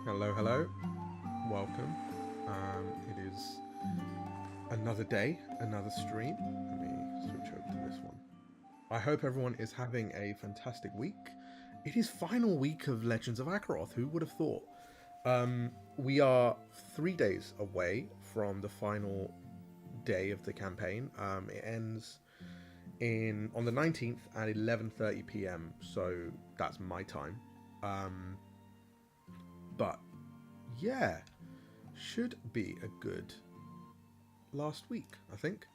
Hello, hello. Welcome. It is another day, another stream. Let me switch over to this one. I hope everyone is having a fantastic week. It is final week of Legends of Akeroth. Who would have thought? we are 3 days away from the final day of the campaign. It ends in on the 19th at 11:30 p.m. So that's my time. Um, but yeah, should be a good last week, I think.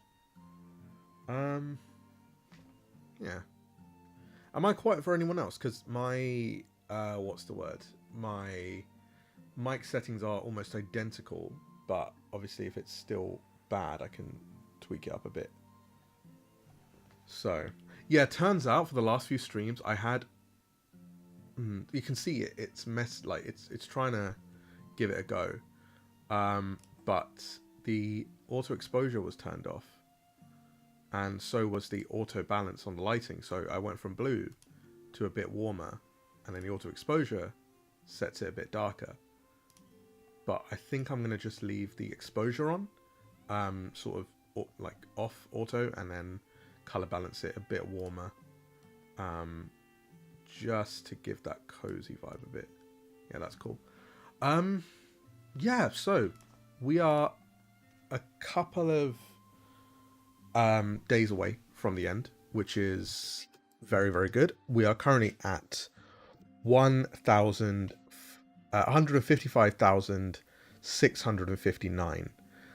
Um, yeah. Am I quiet for anyone else? Because my what's the word? My mic settings are almost identical, but obviously if it's still bad, I can tweak it up a bit. So yeah, turns out for the last few streams I had you can see it. It's messed like it's trying to give it a go, but the auto exposure was turned off, and so was the auto balance on the lighting. So I went from blue to a bit warmer, and then the auto exposure sets it a bit darker. But I think I'm going to just leave the exposure on, sort of like off auto, and then color balance it a bit warmer, just to give that cozy vibe a bit. Yeah, that's cool. Yeah, so we are a couple of days away from the end, which is very, very good. We are currently at 155,659.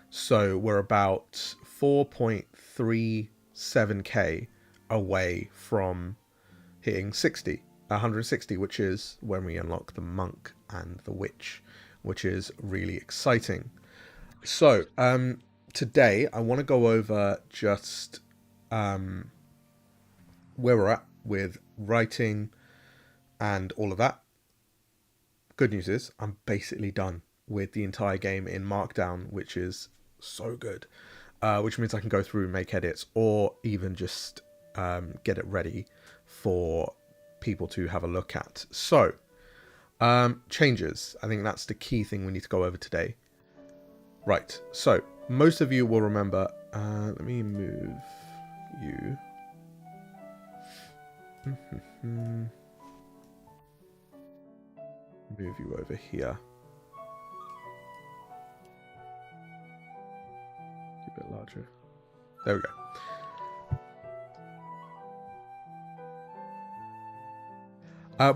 So we're about 4.37k away from hitting 160, which is when we unlock the monk and the witch, which is really exciting. So today I want to go over just where we're at with writing and all of that. Good news is I'm basically done with the entire game in Markdown, which is so good. Which means I can go through and make edits, or even just get it ready for people to have a look at. So, changes. I think that's the key thing we need to go over today. Right, so most of you will remember, let me move you. Move you over here. A bit larger. There we go.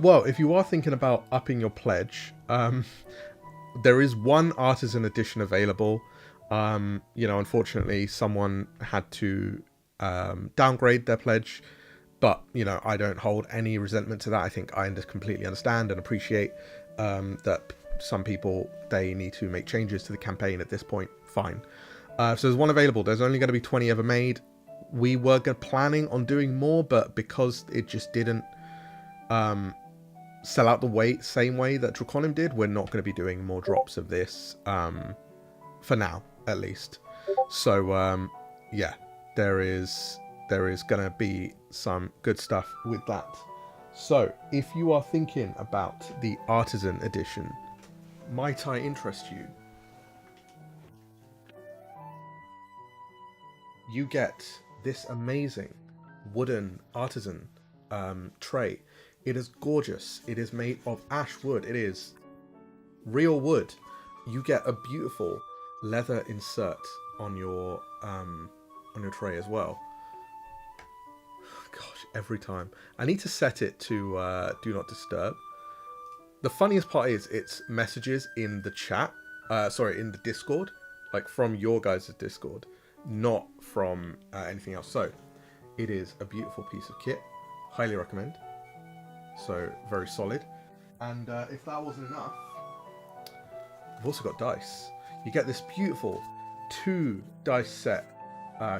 Well, if you are thinking about upping your pledge, there is one artisan edition available. Unfortunately, someone had to downgrade their pledge, but I don't hold any resentment to that. I think I just completely understand and appreciate that some people, they need to make changes to the campaign at this point. Fine. So there's one available. There's only going to be 20 ever made. We were planning on doing more, but because it just didn't sell out the same way that Draconim did, we're not going to be doing more drops of this for now, at least. So yeah, there is going to be some good stuff with that. So if you are thinking about the Artisan Edition, might I interest you? You get this amazing wooden artisan tray. It is gorgeous. It is made of ash wood. It is real wood. You get a beautiful leather insert on your tray as well. Gosh, every time. I need to set it to do not disturb. The funniest part is it's messages in the chat. In the Discord, like from your guys' Discord, not from anything else. So it is a beautiful piece of kit. Highly recommend. So very solid. And if that wasn't enough, I've also got dice. You get this beautiful 2 dice set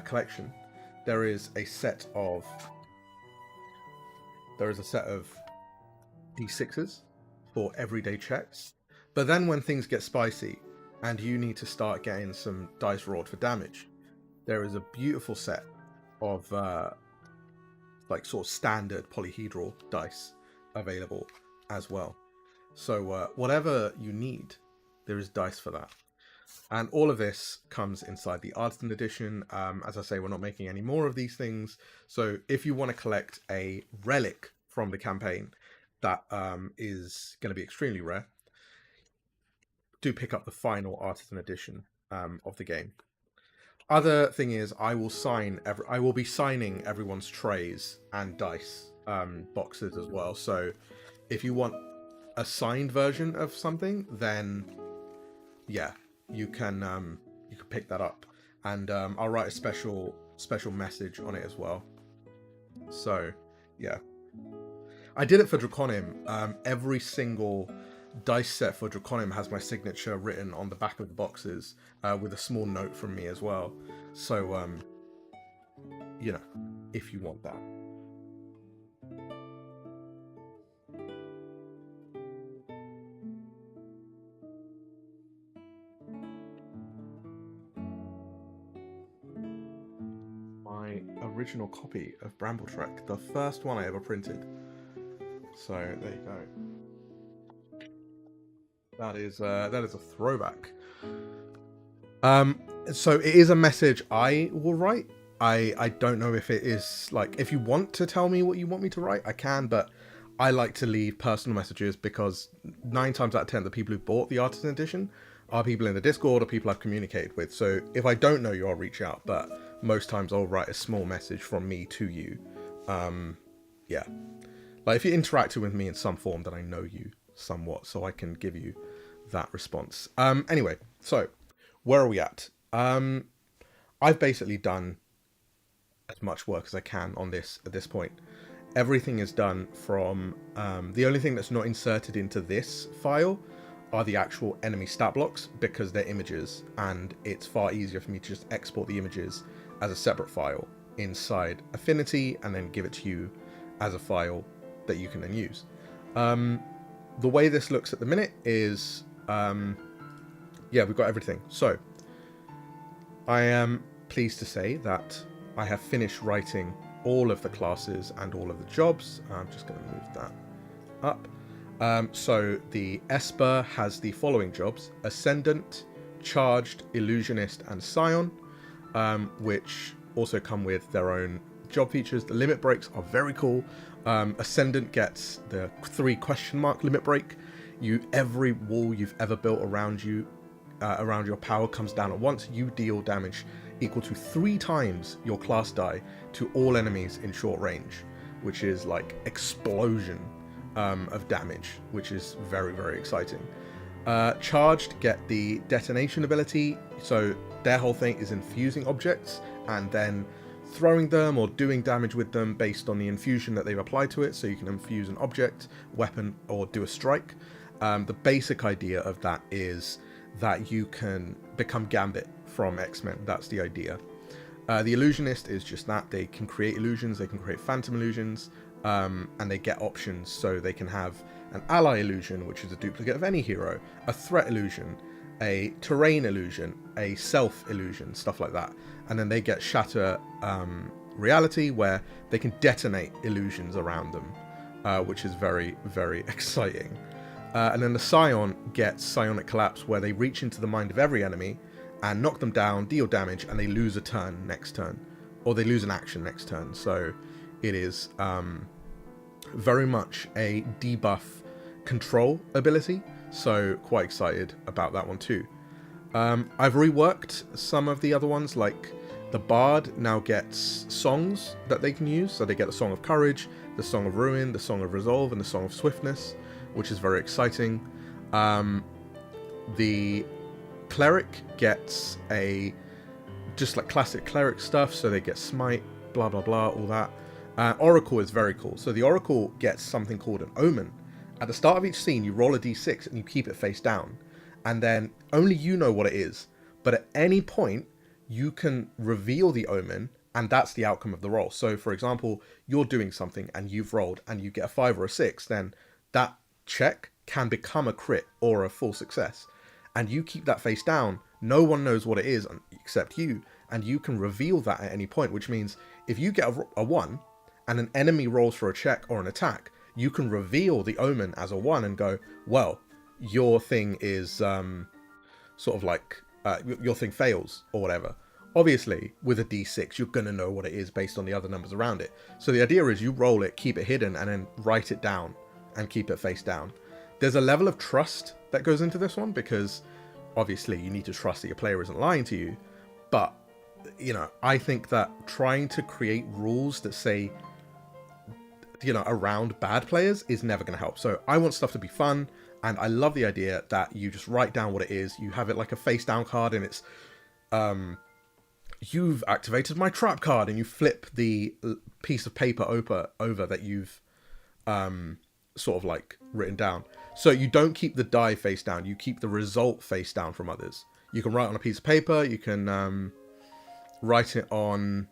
collection. There is a set of D6s for everyday checks. But then when things get spicy and you need to start getting some dice rolled for damage, there is a beautiful set of sort of standard polyhedral dice available as well. So whatever you need, there is dice for that. And all of this comes inside the Artisan Edition. As I say, we're not making any more of these things. So if you want to collect a relic from the campaign that is going to be extremely rare, do pick up the final Artisan Edition of the game. Other thing is, I will be signing everyone's trays and dice boxes as well. So if you want a signed version of something, then yeah, you can pick that up, and I'll write a special message on it as well. So yeah, I did it for Draconim. Every single dice set for Draconim has my signature written on the back of the boxes with a small note from me as well. So you know, if you want that. My original copy of Brambletrek, the first one I ever printed. So there you go. That is a throwback. So it is a message I will write. I don't know if it is, like, if you want to tell me what you want me to write, I can, but I like to leave personal messages because 9 times out of 10 the people who bought the Artisan Edition are people in the Discord or people I've communicated with. So if I don't know you, I'll reach out, but most times I'll write a small message from me to you. Yeah. Like, if you interacted with me in some form, then I know you somewhat, so I can give you that response. Anyway, so where are we at? I've basically done as much work as I can on this at this point. Everything is done from the only thing that's not inserted into this file are the actual enemy stat blocks, because they're images, and it's far easier for me to just export the images as a separate file inside Affinity and then give it to you as a file that you can then use. The way this looks at the minute is yeah, we've got everything. So I am pleased to say that I have finished writing all of the classes and all of the jobs. I'm just going to move that up. So the Esper has the following jobs: Ascendant, Charged, Illusionist, and Scion, which also come with their own job features. The limit breaks are very cool. Ascendant gets the 3 question mark limit break. Every wall you've ever built around you, around your power, comes down at once. You deal damage equal to 3 times your class die to all enemies in short range, which is like explosion of damage, which is very, very exciting. Charged get the detonation ability, so their whole thing is infusing objects and then throwing them or doing damage with them based on the infusion that they've applied to it. So you can infuse an object, weapon, or do a strike. The basic idea of that is that you can become Gambit from X-Men. That's the idea. The Illusionist is just that. They can create illusions, they can create phantom illusions, and they get options, so they can have an ally illusion, which is a duplicate of any hero, a threat illusion, a terrain illusion, a self illusion, stuff like that. And then they get Shatter Reality, where they can detonate illusions around them, which is very, very exciting. And then the Scion gets Psionic Collapse, where they reach into the mind of every enemy and knock them down, deal damage, and they lose a turn next turn, or they lose an action next turn. So it is very much a debuff control ability, so quite excited about that one too. I've reworked some of the other ones, like the Bard now gets songs that they can use, so they get the Song of Courage, the Song of Ruin, the Song of Resolve, and the Song of Swiftness, which is very exciting. The Cleric gets just like classic Cleric stuff, so they get Smite, blah blah blah, all that. Oracle is very cool. So the Oracle gets something called an Omen. At the start of each scene, you roll a d6 and you keep it face down, and then only you know what it is. But at any point, you can reveal the Omen, and that's the outcome of the roll. So, for example, you're doing something and you've rolled and you get a 5 or a 6, then that check can become a crit or a full success. And you keep that face down. No one knows what it is except you, and you can reveal that at any point, which means if you get a 1 and an enemy rolls for a check or an attack, you can reveal the Omen as a 1 and go, well, your thing is sort of like your thing fails or whatever. Obviously, with a d6, you're going to know what it is based on the other numbers around it. So the idea is you roll it, keep it hidden, and then write it down and keep it face down. there's a level of trust that goes into this one, because obviously you need to trust that your player isn't lying to you. But, you know, I think that trying to create rules that say, you know, around bad players is never going to help. So I want stuff to be fun, and I love the idea that you just write down what it is. You have it like a face down card, and it's you've activated my trap card, and you flip the piece of paper over that you've sort of like written down. So you don't keep the die face down, you keep the result face down from others. You can write on a piece of paper, you can write it on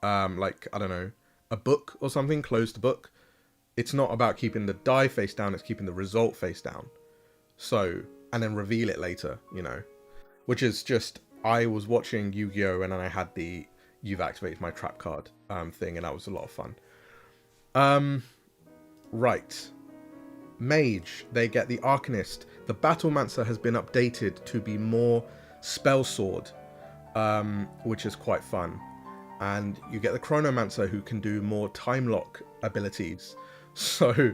like, I don't know, a book or something, close the book. It's not about keeping the die face down, it's keeping the result face down. So, and then reveal it later, you know, which is just, I was watching Yu-Gi-Oh! And then I had the you've activated my trap card thing, and that was a lot of fun. Right. Mage, they get the Arcanist. The Battlemancer has been updated to be more Spell Sword, which is quite fun. And you get the Chronomancer, who can do more Time Lock abilities. So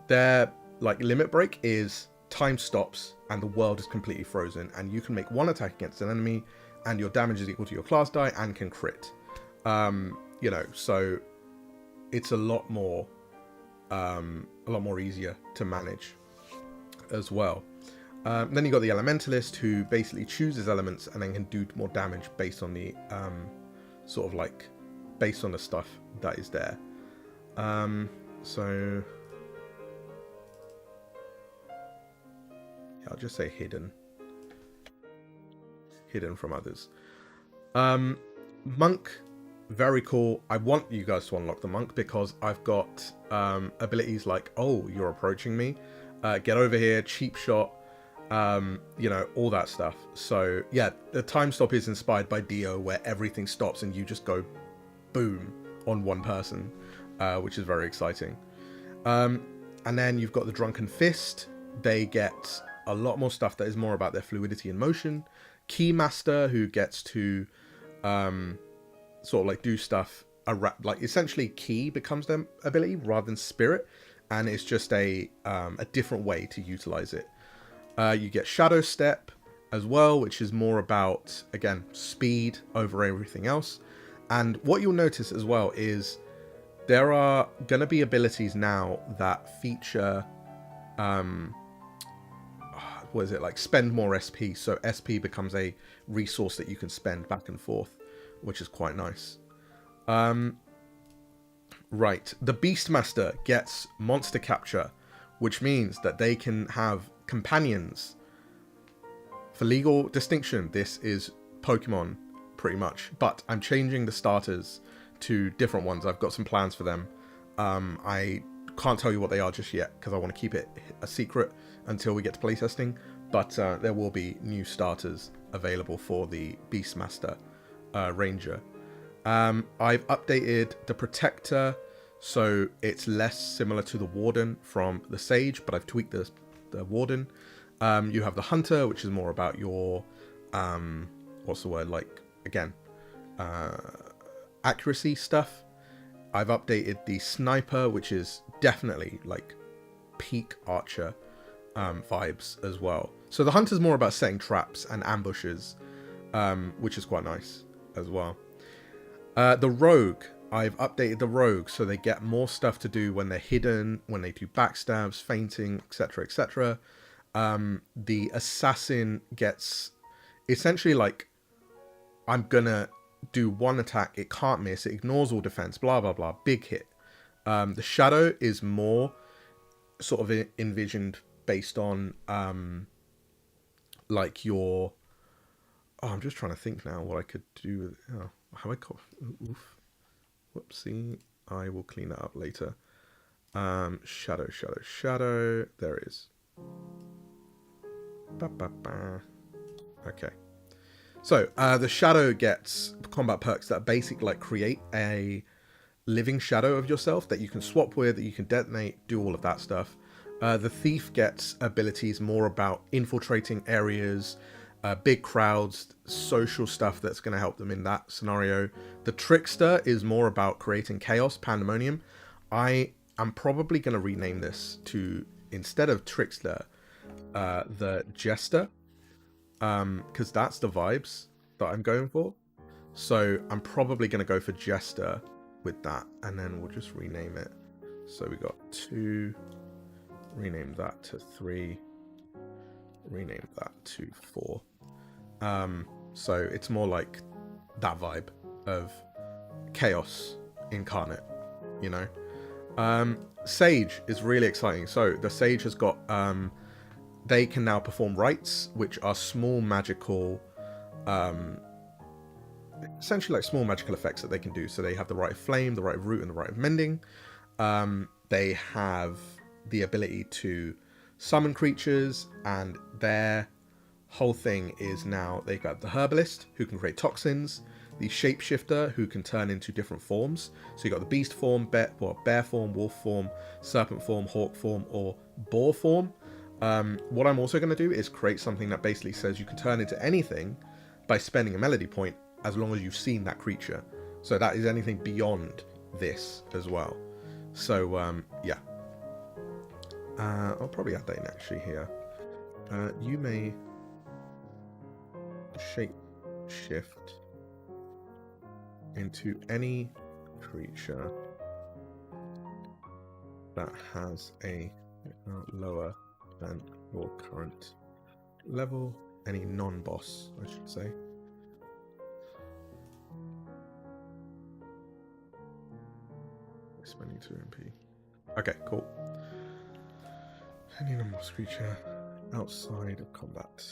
their like limit break is time stops and the world is completely frozen, and you can make one attack against an enemy and your damage is equal to your class die and can crit. You know, so it's a lot more easier to manage as well. Then you got the Elementalist, who basically chooses elements and then can do more damage based on the sort of like based on the stuff that is there. So yeah, I'll just say hidden from others. Monk, very cool. I want you guys to unlock the Monk because I've got abilities like, oh, you're approaching me, get over here, cheap shot, you know, all that stuff. So yeah, the time stop is inspired by Dio, where everything stops and you just go boom on one person, which is very exciting. And then you've got the Drunken Fist. They get a lot more stuff that is more about their fluidity and motion. Keymaster, who gets to sort of like do stuff like essentially Key becomes their ability rather than Spirit, and it's just a different way to utilize it. You get Shadow Step as well, which is more about, again, speed over everything else. And what you'll notice as well is there are going to be abilities now that feature what is it, like spend more SP. So SP becomes a resource that you can spend back and forth, which is quite nice. Right, the Beastmaster gets Monster Capture, which means that they can have companions. For legal distinction, this is Pokemon pretty much, but I'm changing the starters to different ones. I've got some plans for them. I can't tell you what they are just yet because I want to keep it a secret until we get to playtesting, but there will be new starters available for the Beastmaster Ranger. I've updated the Protector, so it's less similar to the Warden from the Sage, but I've tweaked the Warden. You have the Hunter, which is more about your what's the word, like, again, accuracy stuff. I've updated the Sniper, which is definitely like peak Archer vibes as well. So the Hunter's more about setting traps and ambushes, which is quite nice as well. The Rogue, I've updated the Rogue so they get more stuff to do when they're hidden, when they do backstabs, feinting, etc, etc. The Assassin gets essentially like, I'm gonna do one attack, it can't miss, it ignores all defense, blah blah blah, big hit. The Shadow is more sort of envisioned based on like your, oh, I'm just trying to think now what I could do with, oh, how I got, oof, whoopsie, I will clean that up later. Shadow, shadow, shadow, there it is. Ba, ba, ba. Okay. So, the Shadow gets combat perks that basically like create a living shadow of yourself that you can swap with, that you can detonate, do all of that stuff. The Thief gets abilities more about infiltrating areas, big crowds, social stuff that's going to help them in that scenario. The Trickster is more about creating chaos, pandemonium. I am probably going to rename this to instead of Trickster, the Jester, because that's the vibes that I'm going for. So I'm probably going to go for Jester with that, and then we'll just rename it. So we got 2, rename that to 3, rename that to 4. So it's more like that vibe of chaos incarnate, you know. Sage is really exciting. So the Sage has got they can now perform rites, which are small magical essentially like small magical effects that they can do. So they have the Rite of Flame, the Rite of Root, and the Rite of Mending. They have the ability to summon creatures, and their whole thing is now they've got the Herbalist, who can create toxins, the Shapeshifter, who can turn into different forms. So you got the Beast form, bear form, wolf form, serpent form, hawk form, or boar form. What I'm also going to do is create something that basically says you can turn into anything by spending a melody point, as long as you've seen that creature. So that is anything beyond this as well. So yeah, I'll probably add that in actually here. You may shape shift into any creature that has a lower than your current level, any non-boss, I should say. Spending 2 MP. Okay, cool. Any non-boss creature outside of combat.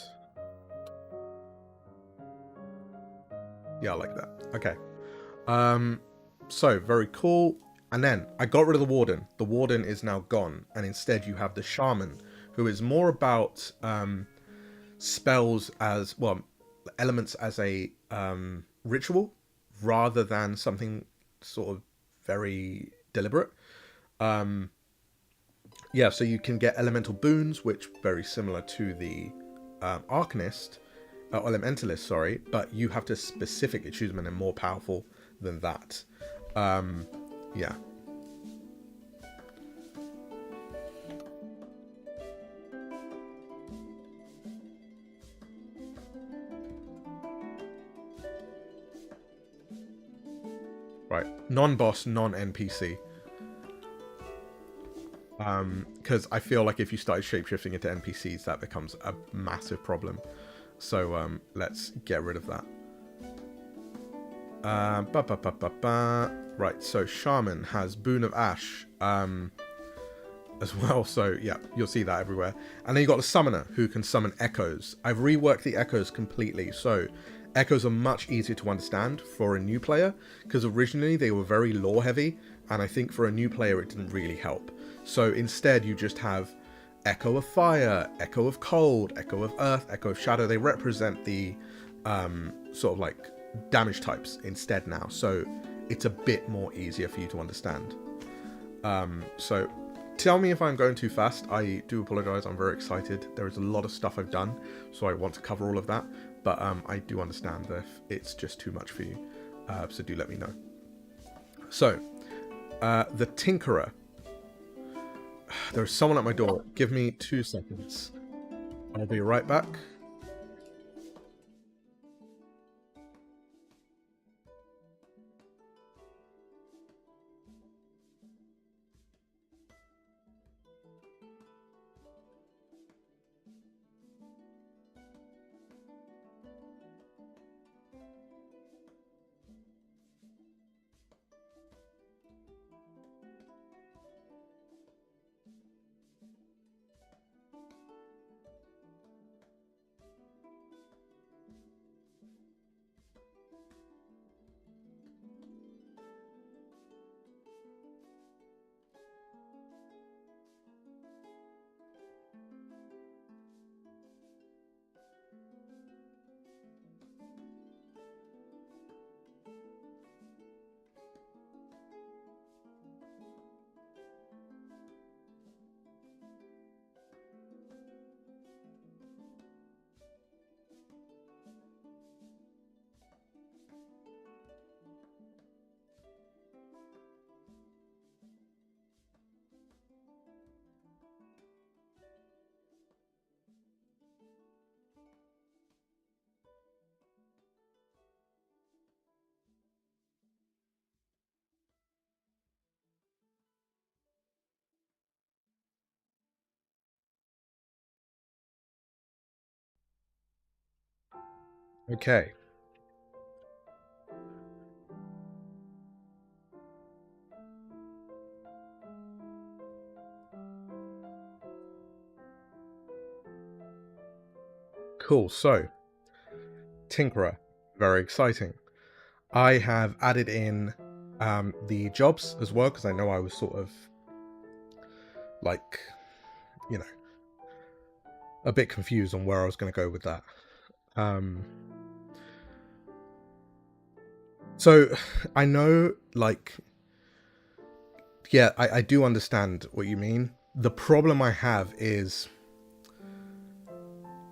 Yeah, I like that. Okay. So very cool. And then I got rid of the Warden. The Warden is now gone, and instead you have the Shaman, who is more about spells as well, elements as a ritual, rather than something sort of very deliberate. Yeah, so you can get elemental boons, which very similar to the Arcanist, Elementalist, sorry, but you have to specifically choose them, and they're more powerful than that. Yeah. Right, non-boss, non-NPC. Because I feel like if you started shapeshifting into NPCs, that becomes a massive problem. So let's get rid of that. Right, so Shaman has Boon of Ash as well. So yeah, you'll see that everywhere. And then you've got the Summoner, who can summon echoes. I've reworked the echoes completely. So echoes are much easier to understand for a new player, because originally they were very lore heavy, and I think for a new player it didn't really help. So instead you just have Echo of Fire, Echo of Cold, Echo of Earth, Echo of Shadow. They represent the sort of like damage types instead now, so it's a bit more easier for you to understand. So tell me if I'm going too fast. I do apologize. I'm very excited. There is a lot of stuff I've done, so I want to cover all of that, but I do understand that if it's just too much for you, so do let me know. So the Tinkerer. There's someone at my door. Give me 2 seconds. I'll be right back. Okay. Cool. So, Tinkerer, very exciting. I have added in the jobs as well because I know I was sort of like, you know, a bit confused on where I was going to go with that. Um, so I know, like, yeah, I do understand what you mean. The problem I have is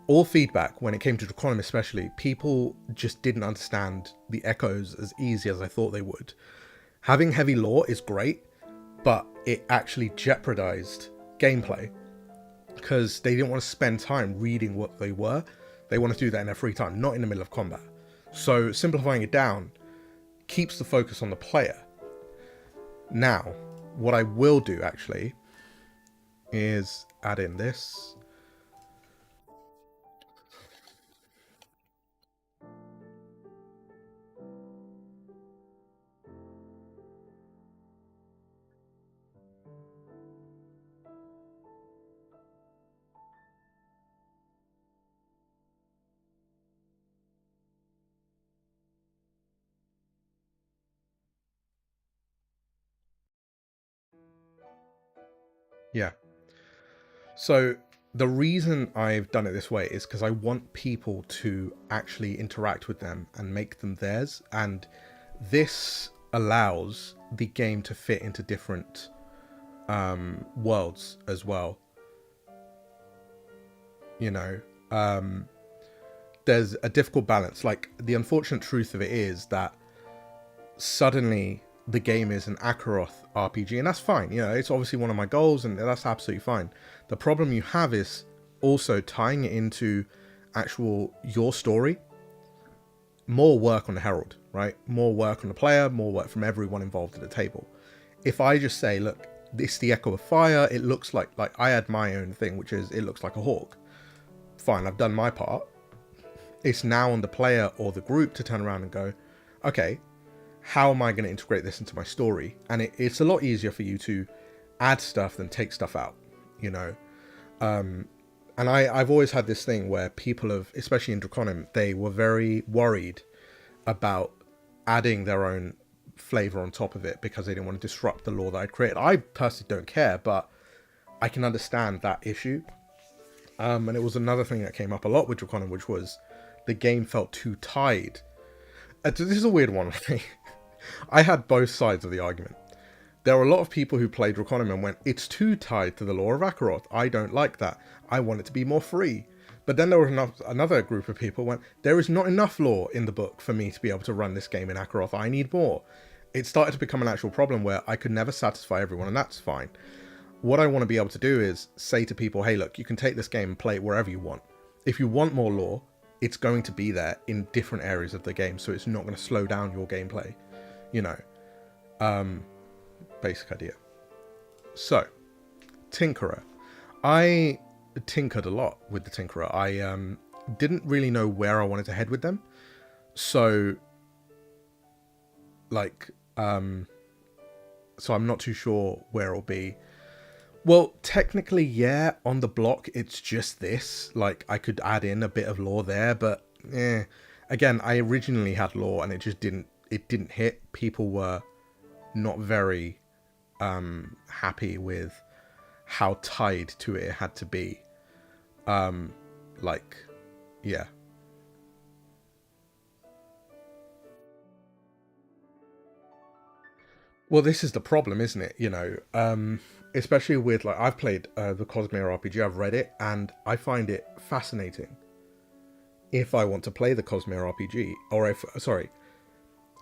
all feedback when it came to Draconim, especially, people just didn't understand the echoes as easy as I thought they would. Having heavy lore is great, but it actually jeopardized gameplay because they didn't want to spend time reading what they were. They want to do that in their free time, not in the middle of combat. So simplifying it down keeps the focus on the player. Now, what I will do actually is add in this. Yeah. So the reason I've done it this way is because I want people to actually interact with them and make them theirs. And this allows the game to fit into different worlds as well. You know, there's a difficult balance. Like, the unfortunate truth of it is that suddenly the game is an Akeroth RPG, and that's fine. You know, it's obviously one of my goals, and that's absolutely fine. The problem you have is also tying it into actual your story. More work on the Herald, right? More work on the player, more work from everyone involved at the table. If I just say, look, this is the Echo of Fire, it looks like I had my own thing, which is it looks like a hawk. Fine, I've done my part. It's now on the player or the group to turn around and go, okay, how am I going to integrate this into my story? And it's a lot easier for you to add stuff than take stuff out, you know. And I've always had this thing where people have, especially in Draconim, they were very worried about adding their own flavor on top of it because they didn't want to disrupt the lore that I'd created. I personally don't care, but I can understand that issue. And it was another thing that came up a lot with Draconim, which was the game felt too tied. This is a weird one, right? I had both sides of the argument. There are a lot of people who played Draconim and went, it's too tied to the lore of Akeroth. I don't like that. I want it to be more free. But then there was another group of people who went, there is not enough lore in the book for me to be able to run this game in Akeroth. I need more. It started to become an actual problem where I could never satisfy everyone, and that's fine. What I want to be able to do is say to people, hey, look, you can take this game and play it wherever you want. If you want more lore, it's going to be there in different areas of the game, so it's not going to slow down your gameplay. You know, basic idea. So, Tinkerer. I tinkered a lot with the Tinkerer. I didn't really know where I wanted to head with them. So, like, so I'm not too sure where it'll be. Well, technically, yeah, on the block, it's just this. Like, I could add in a bit of lore there, but again, I originally had lore and it just didn't hit. People were not very happy with how tied to it had to be. Like, yeah. Well, this is the problem, isn't it? You know, especially with, like, I've played the Cosmere RPG, I've read it, and I find it fascinating. If I want to play the Cosmere RPG, or if, sorry,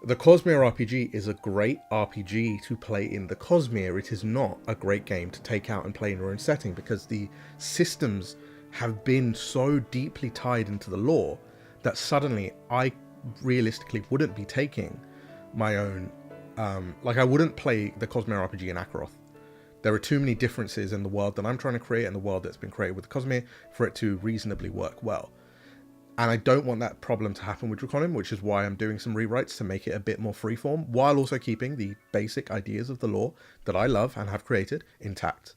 the Cosmere RPG is a great RPG to play in the Cosmere. It is not a great game to take out and play in your own setting because the systems have been so deeply tied into the lore that suddenly I realistically wouldn't be taking my own. Like, I wouldn't play the Cosmere RPG in Akeroth. There are too many differences in the world that I'm trying to create and the world that's been created with the Cosmere for it to reasonably work well. And I don't want that problem to happen with Draconim, which is why I'm doing some rewrites to make it a bit more freeform, while also keeping the basic ideas of the lore that I love and have created intact.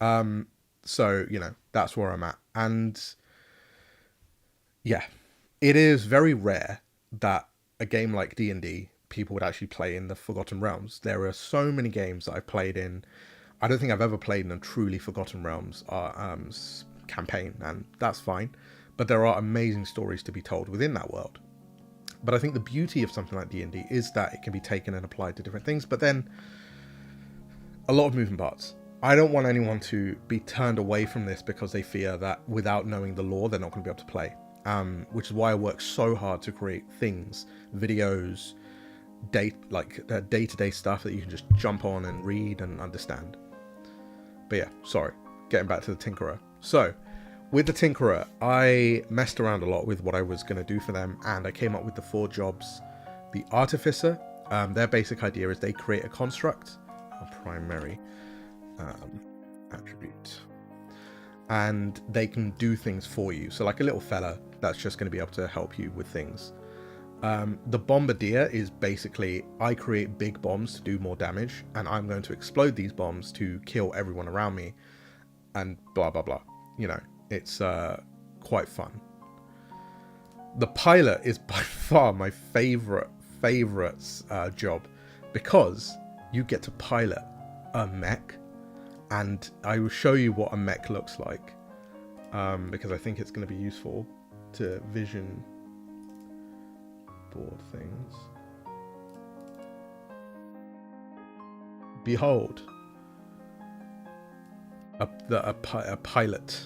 So, you know, that's where I'm at. And yeah, it is very rare that a game like D&D people would actually play in the Forgotten Realms. There are so many games that I've played in. I don't think I've ever played in a truly Forgotten Realms campaign, and that's fine. But there are amazing stories to be told within that world. But I think the beauty of something like D&D is that it can be taken and applied to different things, but then a lot of moving parts. I don't want anyone to be turned away from this because they fear that without knowing the lore, they're not going to be able to play. Which is why I work so hard to create things, videos, day-to-day stuff that you can just jump on and read and understand. But yeah, sorry, getting back to the Tinkerer. So, with the Tinkerer, I messed around a lot with what I was going to do for them, and I came up with the 4 jobs. The Artificer, their basic idea is they create a construct, a primary attribute, and they can do things for you. So like a little fella that's just going to be able to help you with things. The Bombardier is basically, I create big bombs to do more damage, and I'm going to explode these bombs to kill everyone around me, and blah, blah, blah. You know, it's quite fun. The Pilot is by far my favorite job, because you get to pilot a mech, and I will show you what a mech looks like, because I think it's going to be useful to vision board things. Behold, a pilot.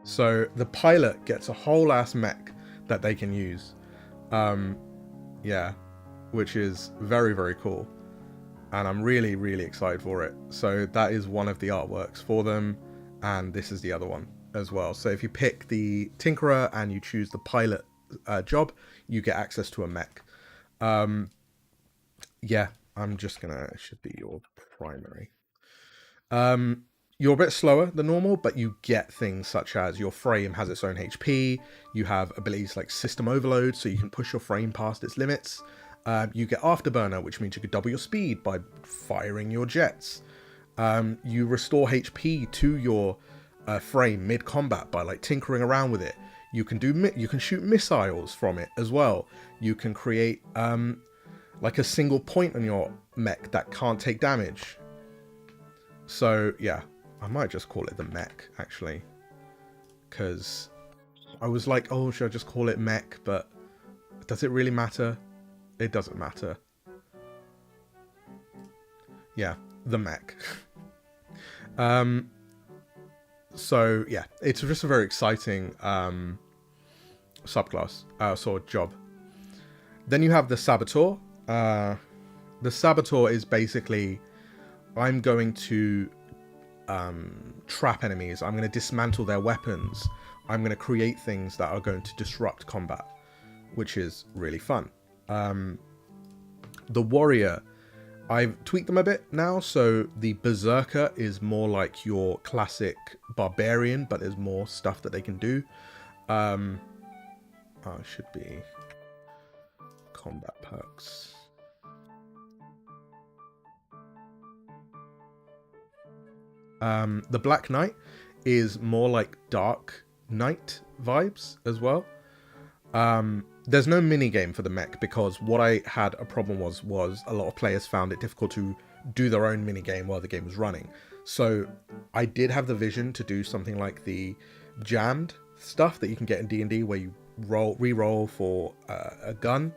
So the pilot gets a whole ass mech that they can use. Yeah, which is very, very cool. And I'm really, really excited for it. So that is one of the artworks for them. And this is the other one as well. So if you pick the Tinkerer and you choose the pilot job, you get access to a mech. Yeah, I'm just gonna, it should be your primary. You're a bit slower than normal, but you get things such as your frame has its own HP. You have abilities like System Overload, so you can push your frame past its limits. You get Afterburner, which means you could double your speed by firing your jets. You restore HP to your frame mid-combat by like tinkering around with it. You can shoot missiles from it as well. You can create like a single point on your mech that can't take damage. So yeah, I might just call it the mech actually, because I was like, oh, should I just call it mech? But does it really matter? It doesn't matter. Yeah, the mech. So yeah, it's just a very exciting subclass, sort of job. Then you have the Saboteur. The Saboteur is basically, I'm going to trap enemies. I'm going to dismantle their weapons. I'm going to create things that are going to disrupt combat, which is really fun. The Warrior, I've tweaked them a bit now. So the Berserker is more like your classic barbarian, but there's more stuff that they can do. Oh, it should be combat perks. The Black Knight is more like Dark Knight vibes as well. There's no mini game for the mech, because what I had a problem was a lot of players found it difficult to do their own mini game while the game was running. So I did have the vision to do something like the jammed stuff that you can get in D&D, where you re-roll for a gun,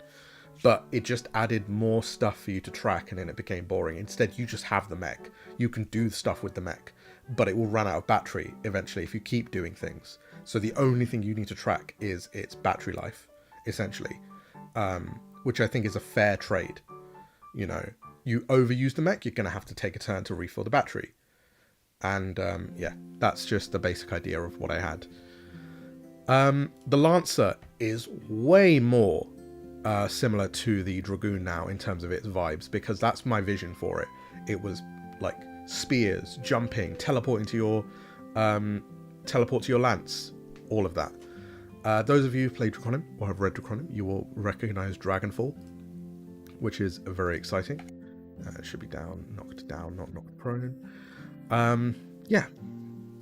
but it just added more stuff for you to track, and then it became boring. Instead, you just have the mech. You can do stuff with the mech, but it will run out of battery eventually if you keep doing things. So the only thing you need to track is its battery life, essentially, which I think is a fair trade. You know, you overuse the mech, you're going to have to take a turn to refill the battery. And yeah, that's just the basic idea of what I had. The Lancer is way more similar to the Dragoon now in terms of its vibes, because that's my vision for it. It was like spears, jumping, teleporting to your lance, all of that. Those of you who've played Draconim or have read Draconim, you will recognize Dragonfall, which is very exciting. It should be down, not knocked prone. Yeah,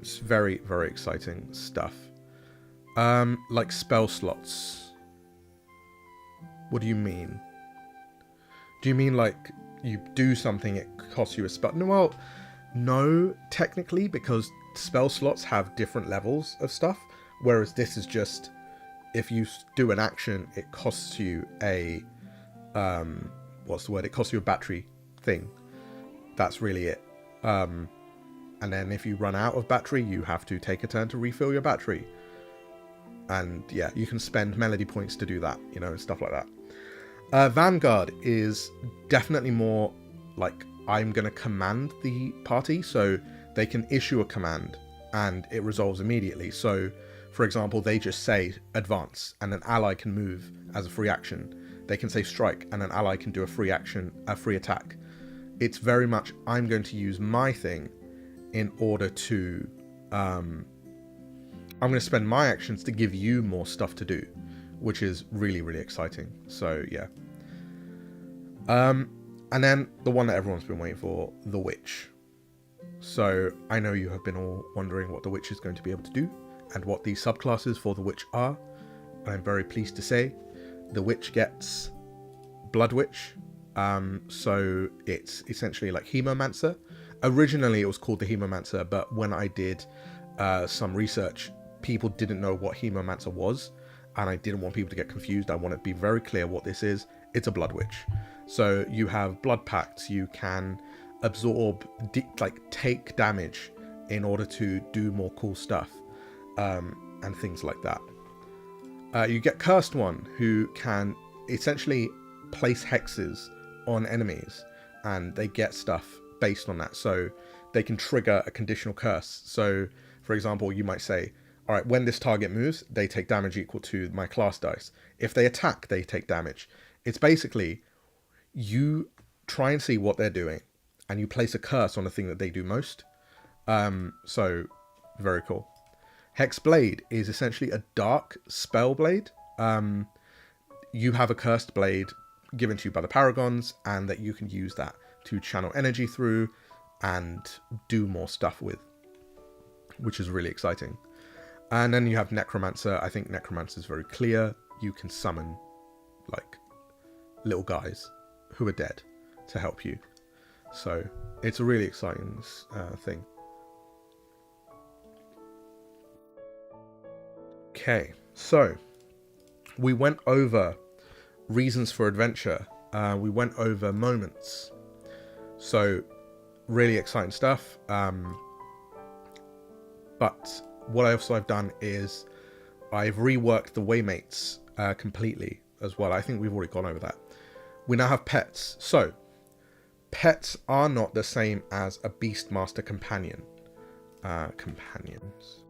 it's very, very exciting stuff. Like spell slots. What do you mean? Do you mean like you do something, it costs you a spell? No, well, no, technically, because spell slots have different levels of stuff, whereas this is just, if you do an action, it costs you a, what's the word? It costs you a battery thing. That's really it. And then if you run out of battery, you have to take a turn to refill your battery. And yeah, you can spend melody points to do that, you know, stuff like that. Vanguard is definitely more like, I'm going to command the party, so they can issue a command and it resolves immediately. So, for example, they just say advance and an ally can move as a free action. They can say strike and an ally can do a free action, a free attack. It's very much, I'm going to use my thing in order to, I'm going to spend my actions to give you more stuff to do, which is really, really exciting. So, yeah. And then the one that everyone's been waiting for, the Witch. So, I know you have been all wondering what the Witch is going to be able to do and what the subclasses for the Witch are. I'm very pleased to say the Witch gets Blood Witch. So, it's essentially like Hemomancer. Originally, it was called the Hemomancer, but when I did some research, people didn't know what Hemomancer was, and I didn't want people to get confused. I want it to be very clear what this is. It's a Blood Witch. So you have blood pacts, you can absorb, take damage in order to do more cool stuff, and things like that. You get Cursed One, who can essentially place hexes on enemies, and they get stuff based on that. So they can trigger a conditional curse. So, for example, you might say, all right, when this target moves, they take damage equal to my class dice. If they attack, they take damage. It's basically, you try and see what they're doing, and you place a curse on the thing that they do most. So, very cool. Hexblade is essentially a dark spell blade. You have a cursed blade given to you by the Paragons, and that you can use that to channel energy through and do more stuff with, which is really exciting. And then you have Necromancer. I think Necromancer is very clear. You can summon, like, little guys who are dead to help you. So it's a really exciting thing. Okay, so we went over reasons for adventure. We went over moments. So really exciting stuff. But what I've done is I've reworked the Waymates completely as well. I think we've already gone over that. We now have pets. So, pets are not the same as a Beastmaster companion. Companions.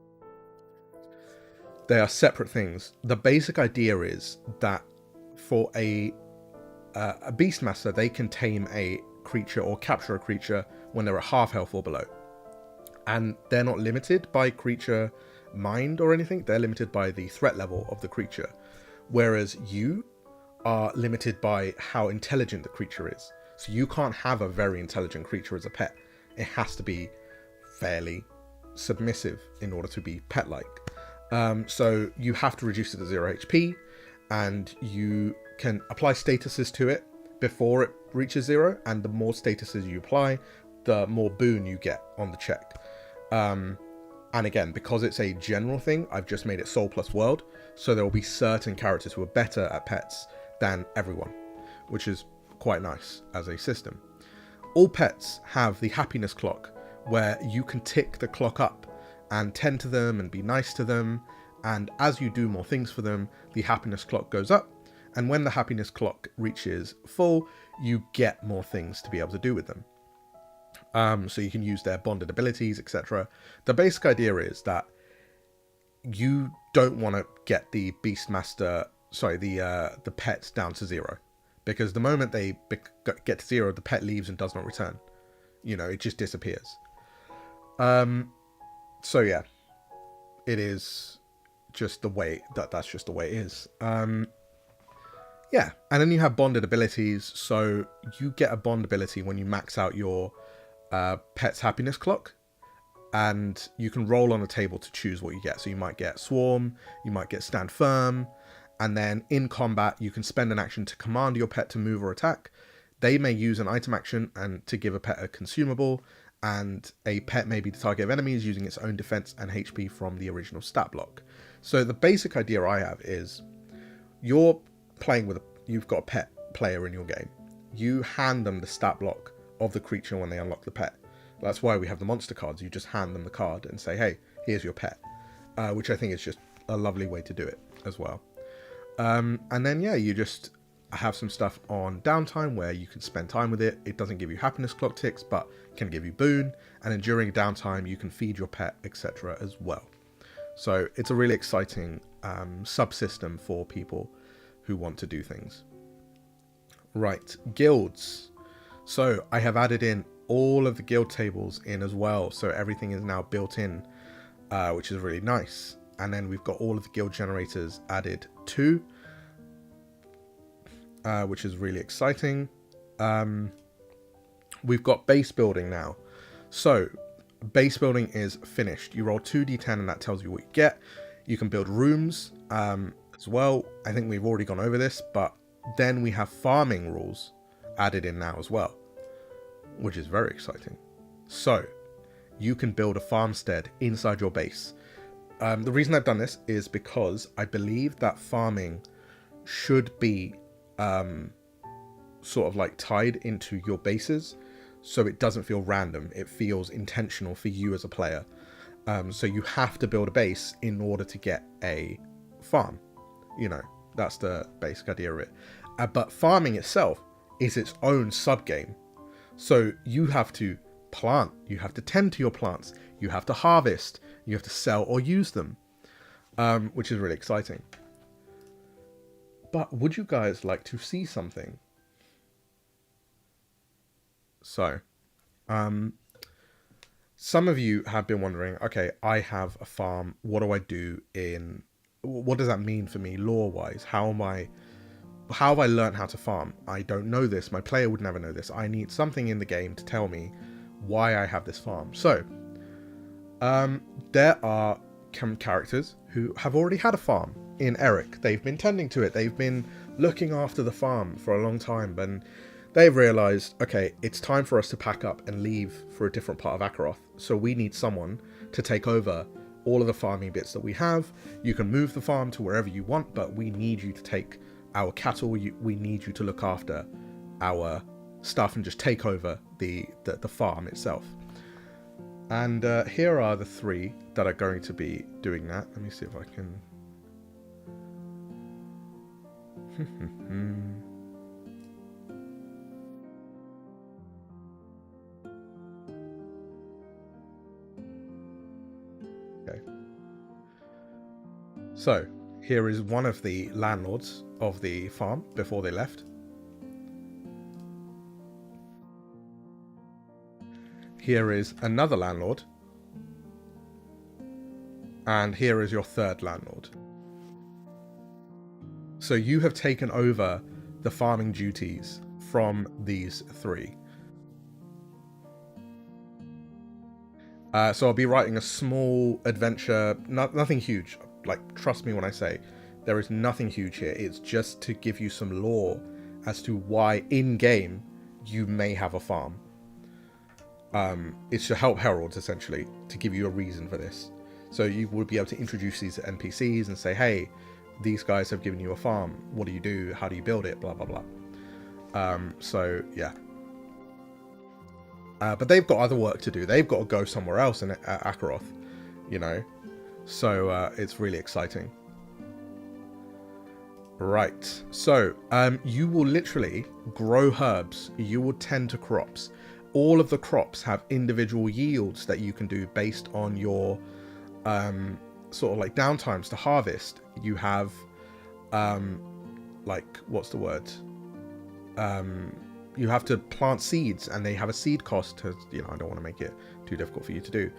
They are separate things. The basic idea is that for a Beastmaster, they can tame a creature or capture a creature when they're at half health or below. And they're not limited by creature mind or anything. They're limited by the threat level of the creature. Whereas you are limited by how intelligent the creature is. So you can't have a very intelligent creature as a pet. It has to be fairly submissive in order to be pet-like. So you have to reduce it to 0 HP, and you can apply statuses to it before it reaches 0, and the more statuses you apply, the more boon you get on the check. And again, because it's a general thing, I've just made it Soul plus World, so there will be certain characters who are better at pets than everyone, which is quite nice as a system. All pets have the happiness clock, where you can tick the clock up and tend to them and be nice to them, and as you do more things for them, the happiness clock goes up, and when the happiness clock reaches full, you get more things to be able to do with them. So you can use their bonded abilities, etc. The basic idea is that you don't want to get the Beastmaster sorry, the pets down to 0, because the moment they get to 0, the pet leaves and does not return. You know, it just disappears. So yeah, it is just the way that's just the way it is. Yeah, and then you have bonded abilities. So you get a bond ability when you max out your pet's happiness clock, and you can roll on a table to choose what you get. So you might get Swarm, you might get Stand Firm, and then in combat you can spend an action to command your pet to move or attack. They may use an item action and to give a pet a consumable, and a pet may be the target of enemies using its own defense and HP from the original stat block. So the basic idea I have is you're playing with you've got a pet player in your game. You hand them the stat block of the creature when they unlock the pet. That's why we have the monster cards. You just hand them the card and say, hey, here's your pet, which I think is just a lovely way to do it as well. And then, yeah, you just have some stuff on downtime where you can spend time with it. It doesn't give you happiness clock ticks, but can give you boon. And then during downtime, you can feed your pet, etc. as well. So it's a really exciting subsystem for people who want to do things. Right, guilds. So I have added in all of the guild tables in as well. So everything is now built in, which is really nice. And then we've got all of the guild generators added too, which is really exciting. We've got base building now. So base building is finished. You roll 2d10 and that tells you what you get. You can build rooms as well. I think we've already gone over this, but then we have farming rules added in now as well, which is very exciting. So you can build a farmstead inside your base. The reason I've done this is because I believe that farming should be sort of like tied into your bases, so it doesn't feel random. It feels intentional for you as a player. So you have to build a base in order to get a farm. You know, that's the basic idea of it. But farming itself is its own sub-game. So you have to plant, you have to tend to your plants, you have to harvest, you have to sell or use them, which is really exciting. But would you guys like to see something? So, some of you have been wondering, okay, I have a farm, what do I do in, what does that mean for me lore-wise? How have I learned how to farm? I don't know this. My player would never know this. I need something in the game to tell me why I have this farm. So, there are characters who have already had a farm in Eric. They've been tending to it. They've been looking after the farm for a long time, and they've realized, okay, it's time for us to pack up and leave for a different part of Akeroth. So we need someone to take over all of the farming bits that we have. You can move the farm to wherever you want, but we need you to take our cattle. We need you to look after our stuff and just take over the farm itself. And here are the 3 that are going to be doing that. Let me see if I can. Okay. So here is one of the landlords of the farm before they left. Here is another landlord. And here is your 3rd landlord. So you have taken over the farming duties from these 3. So I'll be writing a small adventure, nothing huge. Like, trust me when I say there is nothing huge here. It's just to give you some lore as to why in-game you may have a farm. It's to help heralds, essentially, to give you a reason for this. So you would be able to introduce these NPCs and say, hey, these guys have given you a farm. What do you do? How do you build it? Blah, blah, blah. So, yeah. But they've got other work to do. They've got to go somewhere else in Akeroth, you know. So it's really exciting. Right. So you will literally grow herbs. You will tend to crops. All of the crops have individual yields that you can do based on your sort of like downtimes to harvest. You have like, what's the word? You have to plant seeds, and they have a seed cost. To, I don't want to make it too difficult for you to do.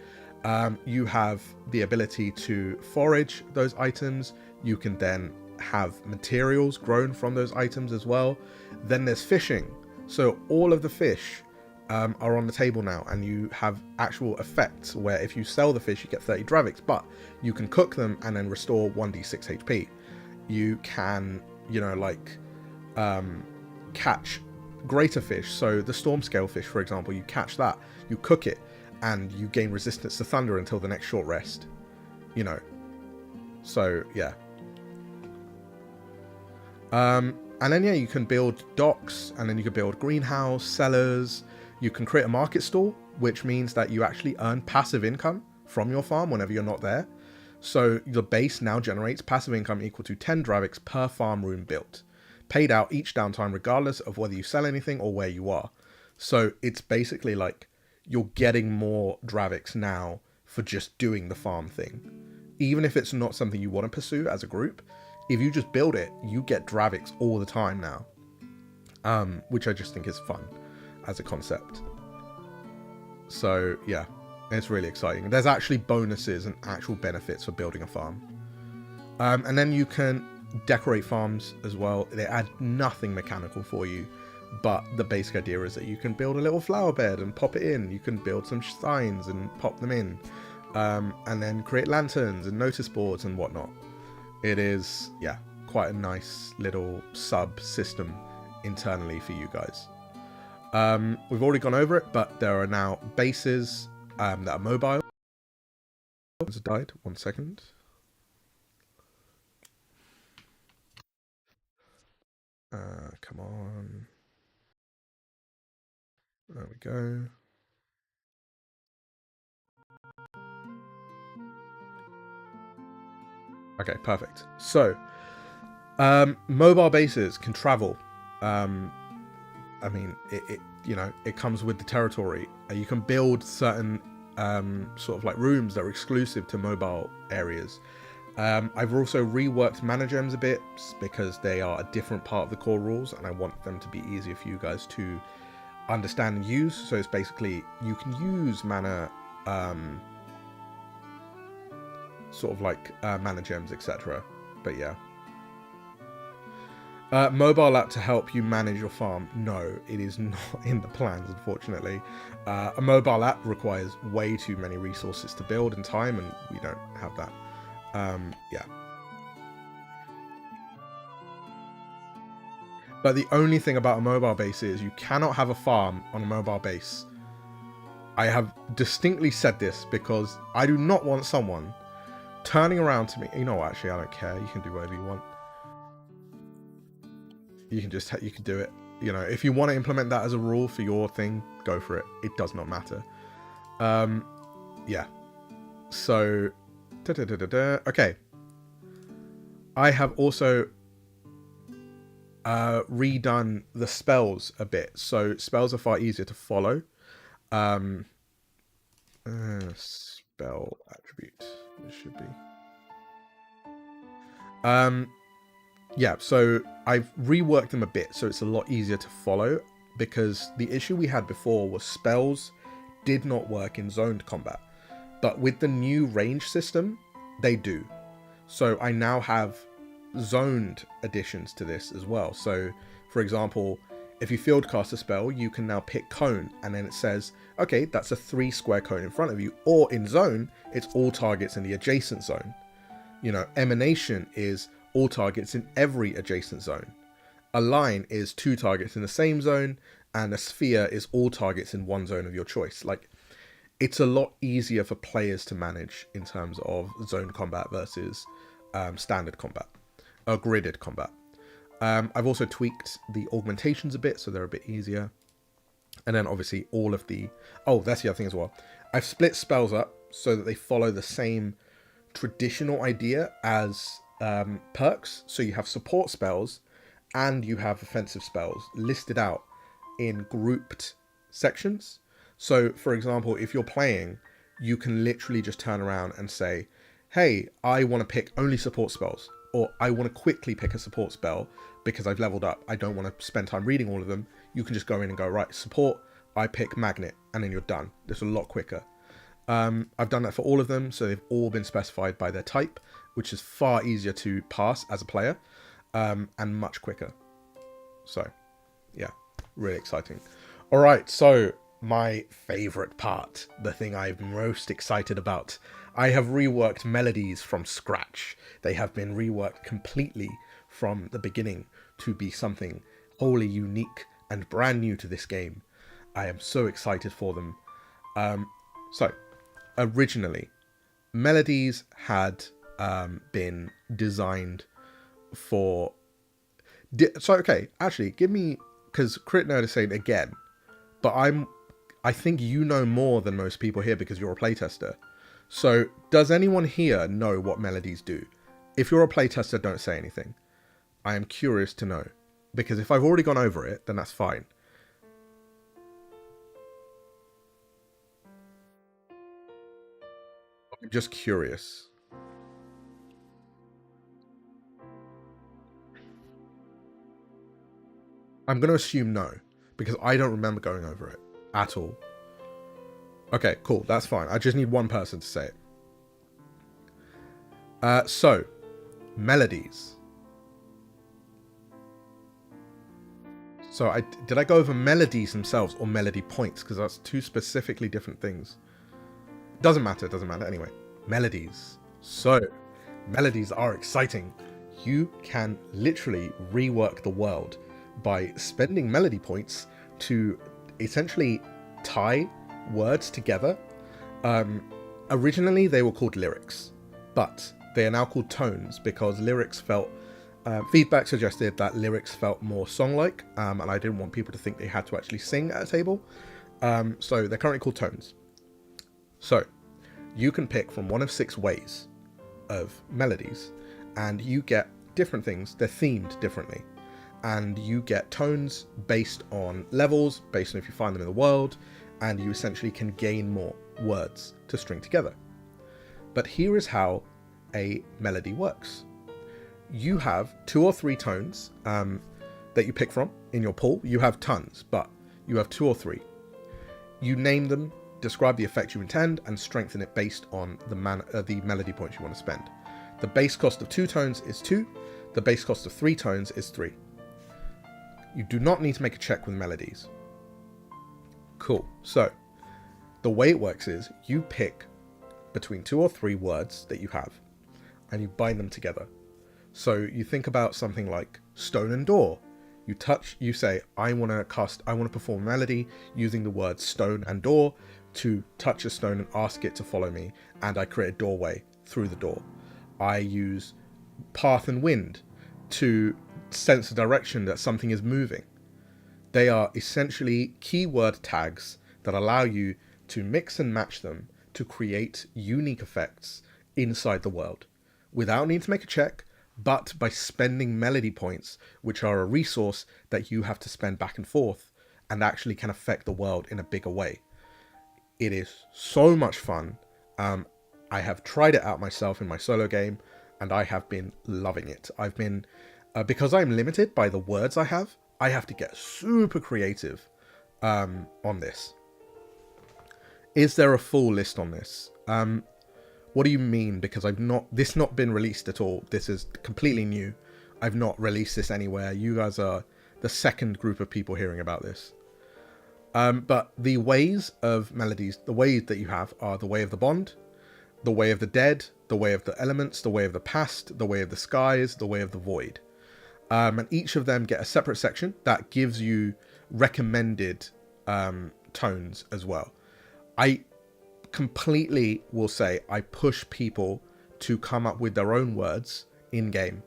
You have the ability to forage those items. You can then have materials grown from those items as well. Then there's fishing. So all of the fish are on the table now, and you have actual effects where if you sell the fish, you get 30 Dravix, but you can cook them and then restore 1d6 HP. You can, catch greater fish. So the storm scale fish, for example, you catch that, you cook it, and you gain resistance to thunder until the next short rest. So yeah. And then you can build docks, and then you can build greenhouse, cellars. You can create a market stall, which means that you actually earn passive income from your farm whenever you're not there. So the base now generates passive income equal to 10 Dravix per farm room built, paid out each downtime regardless of whether you sell anything or where you are. So it's basically like you're getting more Dravix now for just doing the farm thing. Even if it's not something you want to pursue as a group, if you just build it, you get Dravix all the time now. Which I just think is fun as a concept. So yeah, it's really exciting. There's actually bonuses and actual benefits for building a farm. And then you can decorate farms as well. They add nothing mechanical for you, but the basic idea is that you can build a little flower bed and pop it in. You can build some signs and pop them in, and then create lanterns and notice boards and whatnot. It is, yeah, quite a nice little sub system internally for you guys. We've already gone over it, but there are now bases that are mobile. It's died. 1 second. Come on. There we go. Okay, perfect. So, mobile bases can travel. I mean, it comes with the territory. You can build certain sort of like rooms that are exclusive to mobile areas. I've also reworked mana gems a bit because they are a different part of the core rules, and I want them to be easier for you guys to understand and use. So it's basically you can use mana, sort of like mana gems, etc. But yeah. Mobile app to help you manage your farm. No, it is not in the plans, unfortunately. A mobile app requires way too many resources to build and time, and we don't have that. Yeah. But the only thing about a mobile base is you cannot have a farm on a mobile base. I have distinctly said this because I do not want someone turning around to me. You know what, actually, I don't care. You can do whatever you want. You can do it. If you want to implement that as a rule for your thing, go for it. It does not matter. Yeah. So, okay. I have also redone the spells a bit. So spells are far easier to follow. Spell attribute. It should be. Yeah, so I've reworked them a bit so it's a lot easier to follow, because the issue we had before was spells did not work in zoned combat. But with the new range system, they do. So I now have zoned additions to this as well. So, for example, if you field cast a spell, you can now pick cone, and then it says, okay, that's a 3 square cone in front of you. Or in zone, it's all targets in the adjacent zone. Emanation is all targets in every adjacent zone. A line is 2 targets in the same zone, and a sphere is all targets in one zone of your choice. Like, it's a lot easier for players to manage in terms of zone combat versus standard combat, or gridded combat. I've also tweaked the augmentations a bit so they're a bit easier. And then obviously all of the... Oh, that's the other thing as well. I've split spells up so that they follow the same traditional idea as perks. So you have support spells and you have offensive spells listed out in grouped sections. So, for example, if you're playing, you can literally just turn around and say, hey, I want to pick only support spells. or I want to quickly pick a support spell because I've leveled up. I don't want to spend time reading all of them. You can just go in and go, right, support, I pick magnet, and then you're done. It's a lot quicker. I've done that for all of them, so they've all been specified by their type, which is far easier to pass as a player, and much quicker. So, yeah, really exciting. All right, so my favorite part, the thing I'm most excited about. I have reworked melodies from scratch. They have been reworked completely from the beginning to be something wholly unique and brand new to this game. I am so excited for them. So, originally, melodies had been designed for... okay, actually, give me... Because Crit Nerd is saying again, but I think you know more than most people here because you're a playtester. So, does anyone here know what melodies do? If you're a playtester, don't say anything. I am curious to know. Because if I've already gone over it, then that's fine. I'm just curious. I'm going to assume no, because I don't remember going over it at all. Okay, cool, that's fine. I just need one person to say it. So, melodies. So, did I go over melodies themselves or melody points? Because that's two specifically different things. Doesn't matter, Anyway, melodies. So, melodies are exciting. You can literally rework the world by spending melody points to essentially tie words together. Originally, they were called lyrics, but they are now called tones because lyrics felt... feedback suggested that lyrics felt more song-like, and I didn't want people to think they had to actually sing at a table. So they're currently called tones. So, you can pick from one of 6 ways of melodies, and you get different things. They're themed differently. And you get tones based on levels, based on if you find them in the world, and you essentially can gain more words to string together. But here is how a melody works. You have 2 or 3 tones that you pick from in your pool. You have tons, but you have 2 or 3. You name them, describe the effect you intend, and strengthen it based on the melody points you want to spend. The base cost of 2 tones is 2. The base cost of 3 tones is 3. You do not need to make a check with melodies. Cool. So, the way it works is you pick between 2 or 3 words that you have, and you bind them together. So you think about something like stone and door. You say, I want to perform a melody using the words stone and door to touch a stone and ask it to follow me, and I create a doorway through the door. I use path and wind to sense the direction that something is moving. They are essentially keyword tags that allow you to mix and match them to create unique effects inside the world without needing to make a check, but by spending melody points, which are a resource that you have to spend back and forth and actually can affect the world in a bigger way. It is so much fun. I have tried it out myself in my solo game, and I have been loving it. I've been... because I'm limited by the words I have to get super creative on this. Is there a full list on this? What do you mean? Because this not been released at all. This is completely new. I've not released this anywhere. You guys are the second group of people hearing about this. But the ways of melodies, the ways that you have are the way of the bond, the way of the dead, the way of the elements, the way of the past, the way of the skies, the way of the void. And each of them get a separate section that gives you recommended tones as well. I completely will say I push people to come up with their own words in game.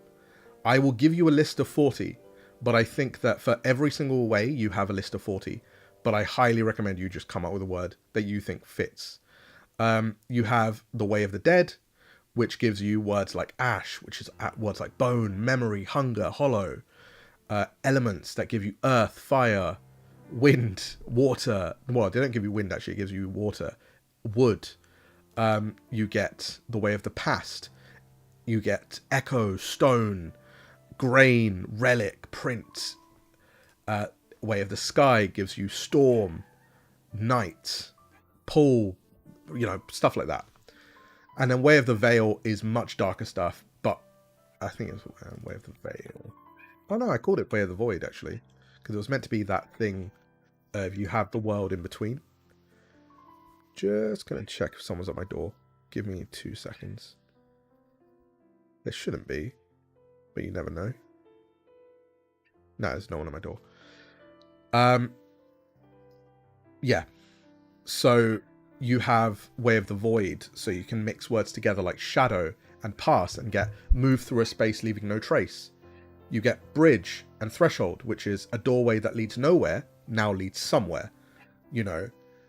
I will give you a list of 40, but I think that for every single way you have a list of 40, but I highly recommend you just come up with a word that you think fits. You have the way of the dead, which gives you words like ash, which is words like bone, memory, hunger, hollow. Elements that give you earth, fire, wind, water. Well, they don't give you wind, actually. It gives you water. Wood. You get the way of the past. You get Echo, Stone, Grain, Relic, Print. Way of the Sky gives you Storm, Night, Pull, stuff like that. And then Way of the Veil is much darker stuff, but I think it's Way of the Veil. Oh no, I called it Way of the Void, actually, because it was meant to be that thing of you have the world in between. Just going to check if someone's at my door. Give me 2 seconds. There shouldn't be, but you never know. No, there's no one at my door. Yeah. So you have Way of the Void, so you can mix words together like shadow and pass and get move through a space leaving no trace. You get Bridge and Threshold, which is a doorway that leads nowhere, now leads somewhere.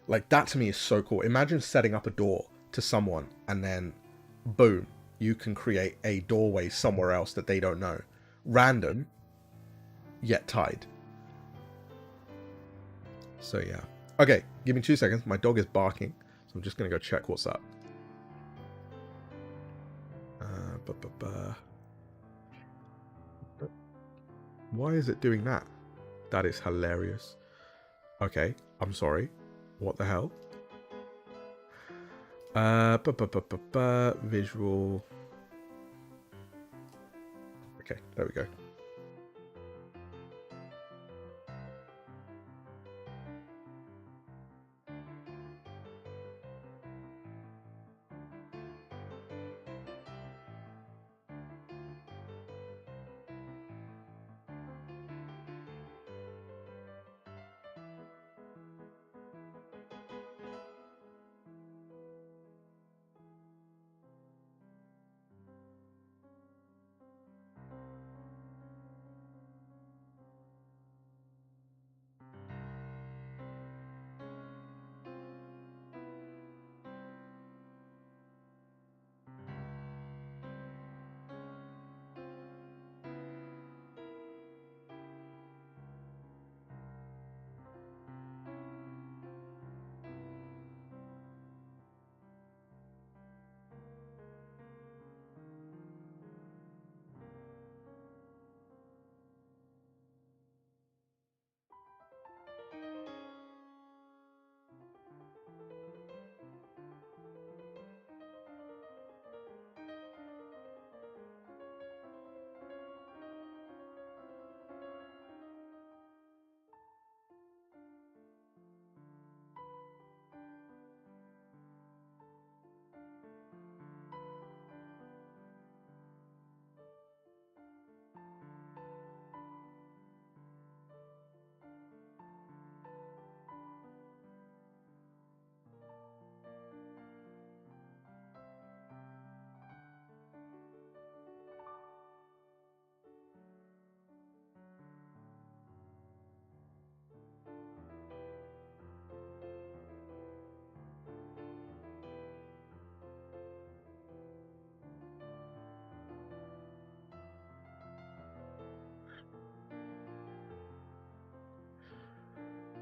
Like that to me is so cool. Imagine setting up a door to someone and then boom, you can create a doorway somewhere else that they don't know. Random, yet tied. So yeah. Okay, give me 2 seconds. My dog is barking, so I'm just going to go check what's up. Why is it doing that? That is hilarious. Okay, I'm sorry. What the hell? Visual. Okay, there we go.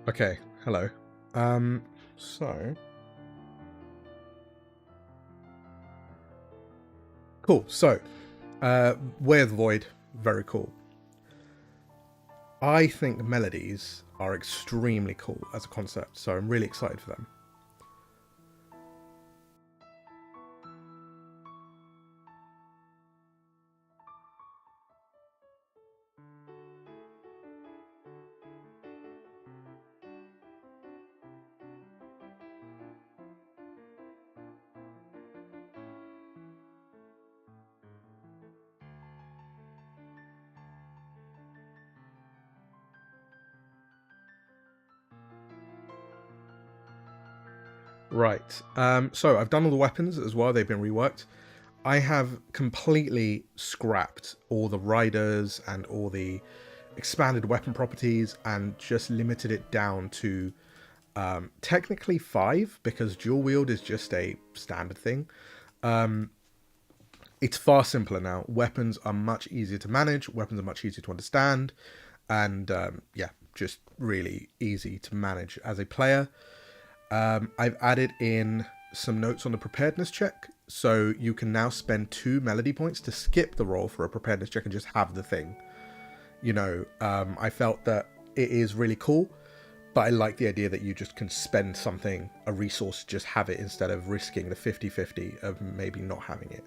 Okay, hello. So cool. So, Way of the Void, very cool. I think melodies are extremely cool as a concept, so I'm really excited for them. Right. So I've done all the weapons as well. They've been reworked. I have completely scrapped all the riders and all the expanded weapon properties and just limited it down to technically 5 because dual wield is just a standard thing. It's far simpler now. Weapons are much easier to manage. Weapons are much easier to understand. And yeah, just really easy to manage as a player. I've added in some notes on the preparedness check. So you can now spend 2 melody points to skip the roll for a preparedness check and just have the thing. You know, I felt that it is really cool, but I like the idea that you just can spend something, a resource, just have it instead of risking the 50-50 of maybe not having it.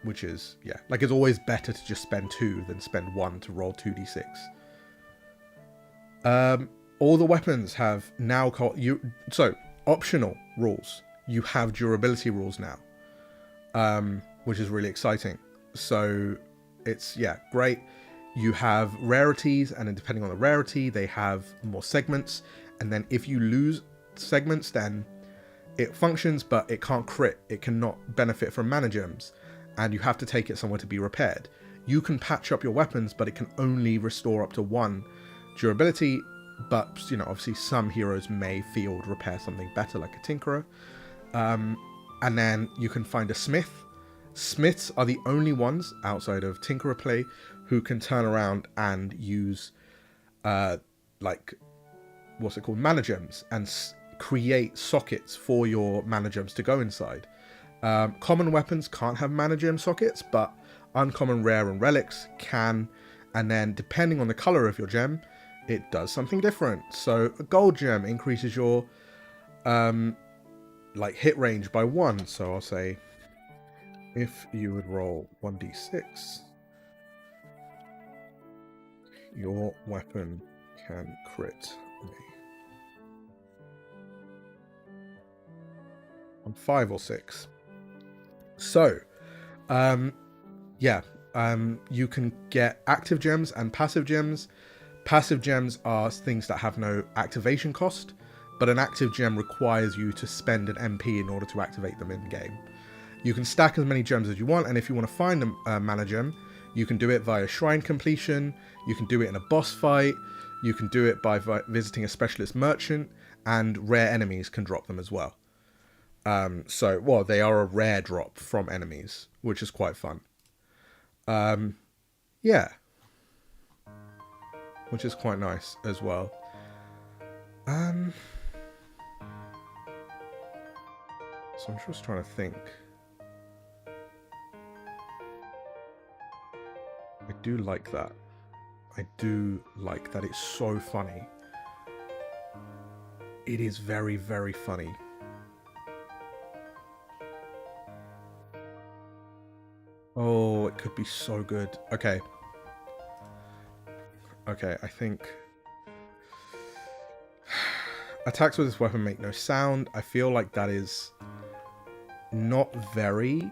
Which is, yeah, like it's always better to just spend 2 than spend 1 to roll 2d6. All the weapons have now optional rules. You have durability rules now, which is really exciting. So it's, yeah, great. You have rarities, and then depending on the rarity, they have more segments. And then if you lose segments, then it functions, but it can't crit. It cannot benefit from mana gems, and you have to take it somewhere to be repaired. You can patch up your weapons, but it can only restore up to 1 durability. But, you know, obviously some heroes may field repair something better, like a Tinkerer. And then you can find a Smith. Smiths are the only ones outside of Tinkerer play who can turn around and use, like, what's it called? Mana gems, and create sockets for your mana gems to go inside. Common weapons can't have mana gem sockets, but uncommon, rare, and relics can. And then depending on the color of your gem, it does something different. So a gold gem increases your like hit range by 1. So I'll say if you would roll 1d6, your weapon can crit me on 5 or 6. So yeah, you can get active gems and passive gems. Passive gems are things that have no activation cost, but an active gem requires you to spend an MP in order to activate them in game. You can stack as many gems as you want, and if you want to find a mana gem, you can do it via shrine completion, you can do it in a boss fight, you can do it by visiting a specialist merchant, and rare enemies can drop them as well. So, well, they are a rare drop from enemies, which is quite fun. Yeah. Which is quite nice as well. So I'm just trying to think. I do like that. I do like that. It's so funny. It is very, very funny. Oh, it could be so good. Okay. Okay, I think attacks with this weapon make no sound. I feel like that is not very.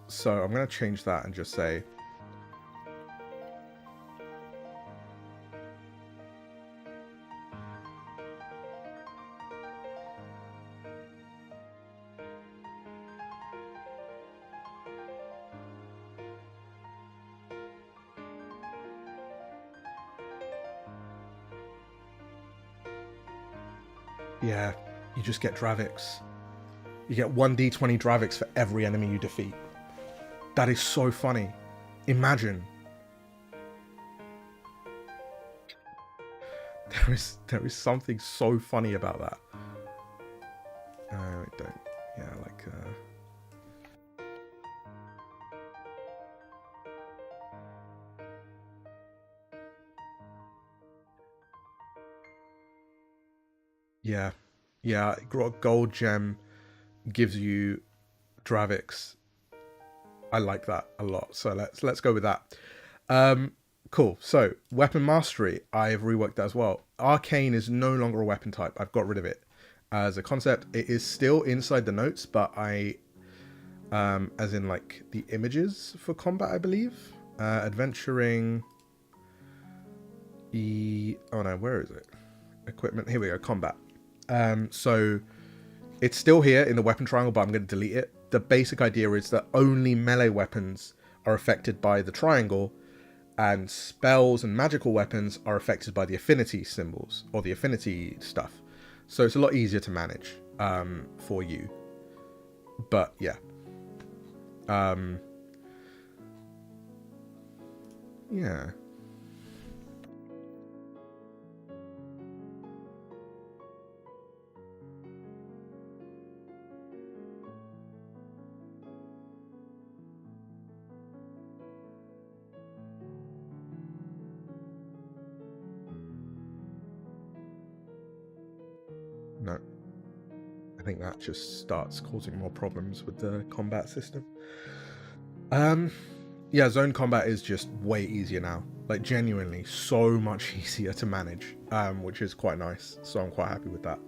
So I'm going to change that and just say yeah, you just get Dravix. You get 1d20 Dravix for every enemy you defeat. That is so funny. Imagine. There is something so funny about that. I don't. Yeah, like. Yeah, yeah. Gold gem gives you Dravix. I like that a lot. So let's go with that. Cool. So weapon mastery, I've reworked that as well. Arcane is no longer a weapon type. I've got rid of it as a concept. It is still inside the notes, but I, as in like the images for combat, I believe. Adventuring. Oh no, where is it? Equipment. Here we go. Combat. So it's still here in the weapon triangle, but I'm going to delete it. The basic idea is that only melee weapons are affected by the triangle, and spells and magical weapons are affected by the affinity symbols or the affinity stuff. So it's a lot easier to manage for you. But yeah. Yeah. I think that just starts causing more problems with the combat system. Yeah, zone combat is just way easier now. Like, genuinely so much easier to manage, which is quite nice. So I'm quite happy with that.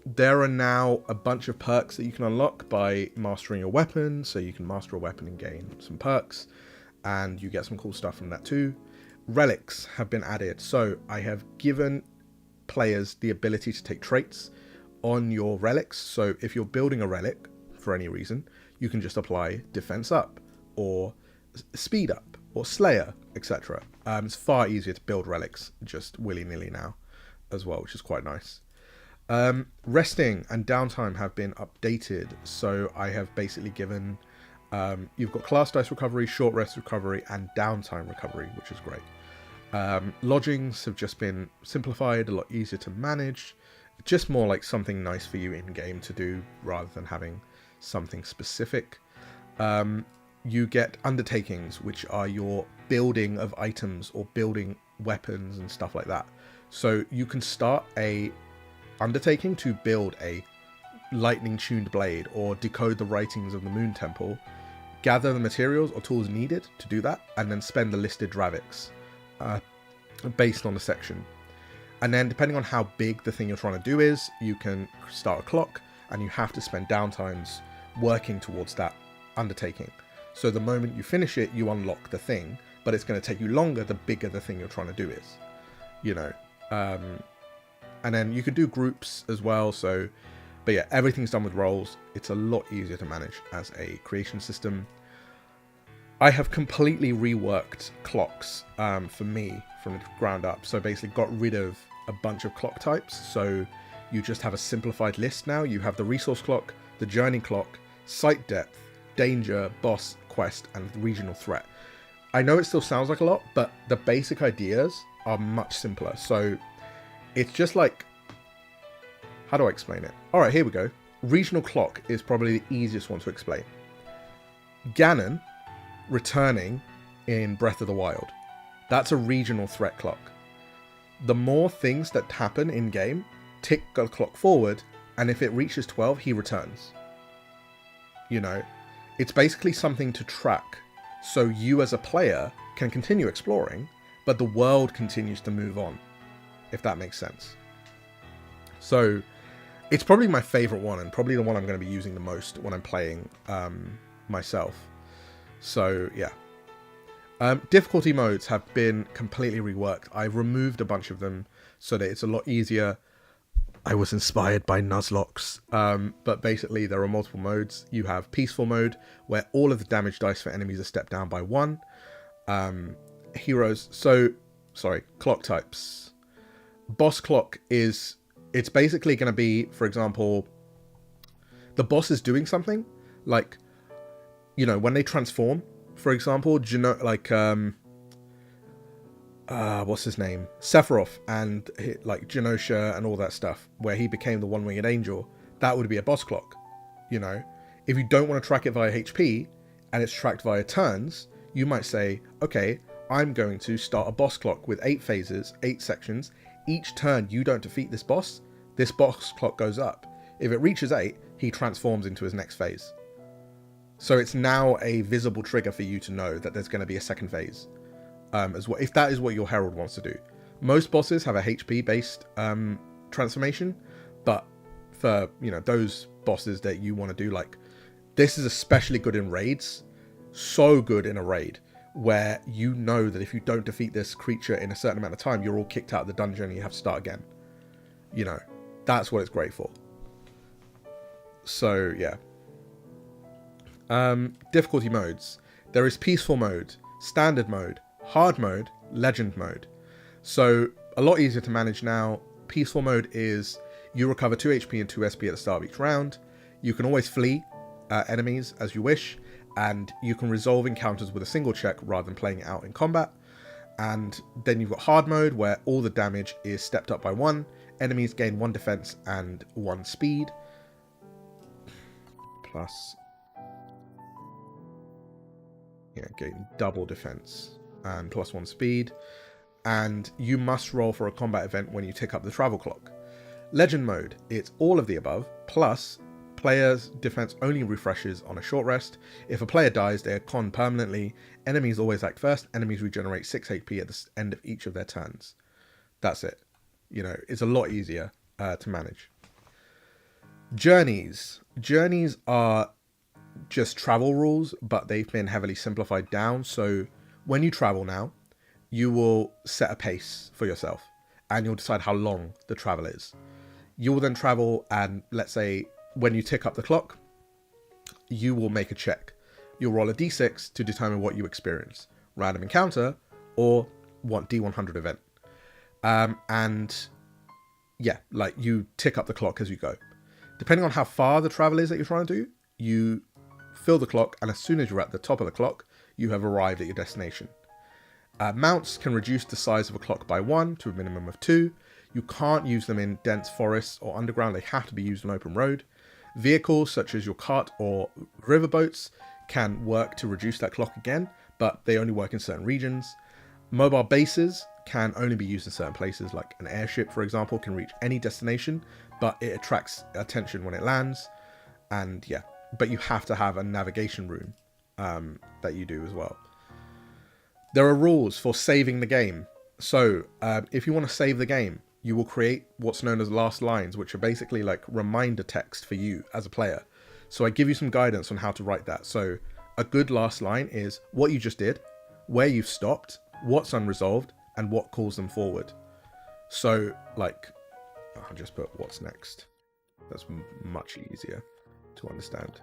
There are now a bunch of perks that you can unlock by mastering your weapon. So you can master a weapon and gain some perks, and you get some cool stuff from that too. Relics have been added. So I have given players the ability to take traits on your relics. So if you're building a relic for any reason, you can just apply defense up or speed up or slayer, etc. It's far easier to build relics just willy-nilly now as well, which is quite nice. Resting and downtime have been updated. So I have basically given, you've got class dice recovery, short rest recovery, and downtime recovery, which is great. Lodgings have just been simplified, a lot easier to manage. Just more like something nice for you in game to do rather than having something specific. You get undertakings, which are your building of items or building weapons and stuff like that. So you can start a undertaking to build a lightning tuned blade or decode the writings of the Moon Temple, gather the materials or tools needed to do that, and then spend the listed Dravix based on the section. And then depending on how big the thing you're trying to do is, you can start a clock and you have to spend downtimes working towards that undertaking. So the moment you finish it, you unlock the thing, but it's going to take you longer the bigger the thing you're trying to do is, you know. And then you can do groups as well. So, but yeah, everything's done with roles. It's a lot easier to manage as a creation system. I have completely reworked clocks for me from the ground up. So basically got rid of a bunch of clock types. So you just have a simplified list now. You have the resource clock, the journey clock, sight depth, danger, boss, quest, and regional threat. I know it still sounds like a lot, but the basic ideas are much simpler. So it's just like, how do I explain it? All right, here we go. Regional clock is probably the easiest one to explain. Ganon returning in Breath of the Wild. That's a regional threat clock. The more things that happen in game, tick the clock forward, and if it reaches 12, he returns. You know, it's basically something to track so you as a player can continue exploring, but the world continues to move on, if that makes sense. So it's probably my favorite one and probably the one I'm going to be using the most when I'm playing myself. So yeah. Difficulty modes have been completely reworked. I've removed a bunch of them so that it's a lot easier. I was inspired by Nuzlocke, but basically there are multiple modes. You have peaceful mode, where all of the damage dice for enemies are stepped down by 1. Clock types. Boss clock is, it's basically going to be, for example, the boss is doing something, like, you know, when they transform, for example, what's his name? Sephiroth and like Genosha and all that stuff, where he became the one-winged angel, that would be a boss clock, you know? If you don't want to track it via HP and it's tracked via turns, you might say, okay, I'm going to start a boss clock with 8 phases, 8 sections. Each turn you don't defeat this boss clock goes up. If it reaches 8, he transforms into his next phase. So it's now a visible trigger for you to know that there's going to be a second phase. As well, if that is what your herald wants to do. Most bosses have a HP based transformation, but for, you know, those bosses that you want to do, like, this is especially good in raids, so good in a raid where you know that if you don't defeat this creature in a certain amount of time, you're all kicked out of the dungeon and you have to start again. You know, that's what it's great for. So yeah. Difficulty modes. There is peaceful mode, standard mode, hard mode, legend mode. So a lot easier to manage now. Peaceful mode is you recover 2 HP and 2 SP at the start of each round. You can always flee enemies as you wish, and you can resolve encounters with a single check rather than playing it out in combat. And then you've got hard mode, where all the damage is stepped up by 1. Enemies gain 1 defense and 1 speed. Plus, yeah, gain double defense and plus 1 speed. And you must roll for a combat event when you tick up the travel clock. Legend mode, it's all of the above, plus players' defense only refreshes on a short rest. If a player dies, they are conned permanently. Enemies always act first. Enemies regenerate 6 HP at the end of each of their turns. That's it. You know, it's a lot easier to manage. Journeys. Journeys are just travel rules, but they've been heavily simplified down. So when you travel now, you will set a pace for yourself and you'll decide how long the travel is. You will then travel, and let's say when you tick up the clock, you will make a check. You'll roll a d6 to determine what you experience. Random encounter or D100 event. And yeah, like you tick up the clock as you go. Depending on how far the travel is that you're trying to do, you fill the clock, and as soon as you're at the top of the clock, you have arrived at your destination. Mounts can reduce the size of a clock by 1 to a minimum of 2. You can't use them in dense forests or underground. They have to be used on open road. Vehicles such as your cart or riverboats can work to reduce that clock again, but they only work in certain regions. Mobile bases can only be used in certain places, like an airship, for example, can reach any destination, but it attracts attention when it lands. And yeah, but you have to have a navigation room that you do as well. There are rules for saving the game. So if you want to save the game, you will create what's known as last lines, which are basically like reminder text for you as a player. So I give you some guidance on how to write that. So a good last line is what you just did, where you've stopped, what's unresolved, and what calls them forward. So like, I'll just put what's next. That's much easier to understand.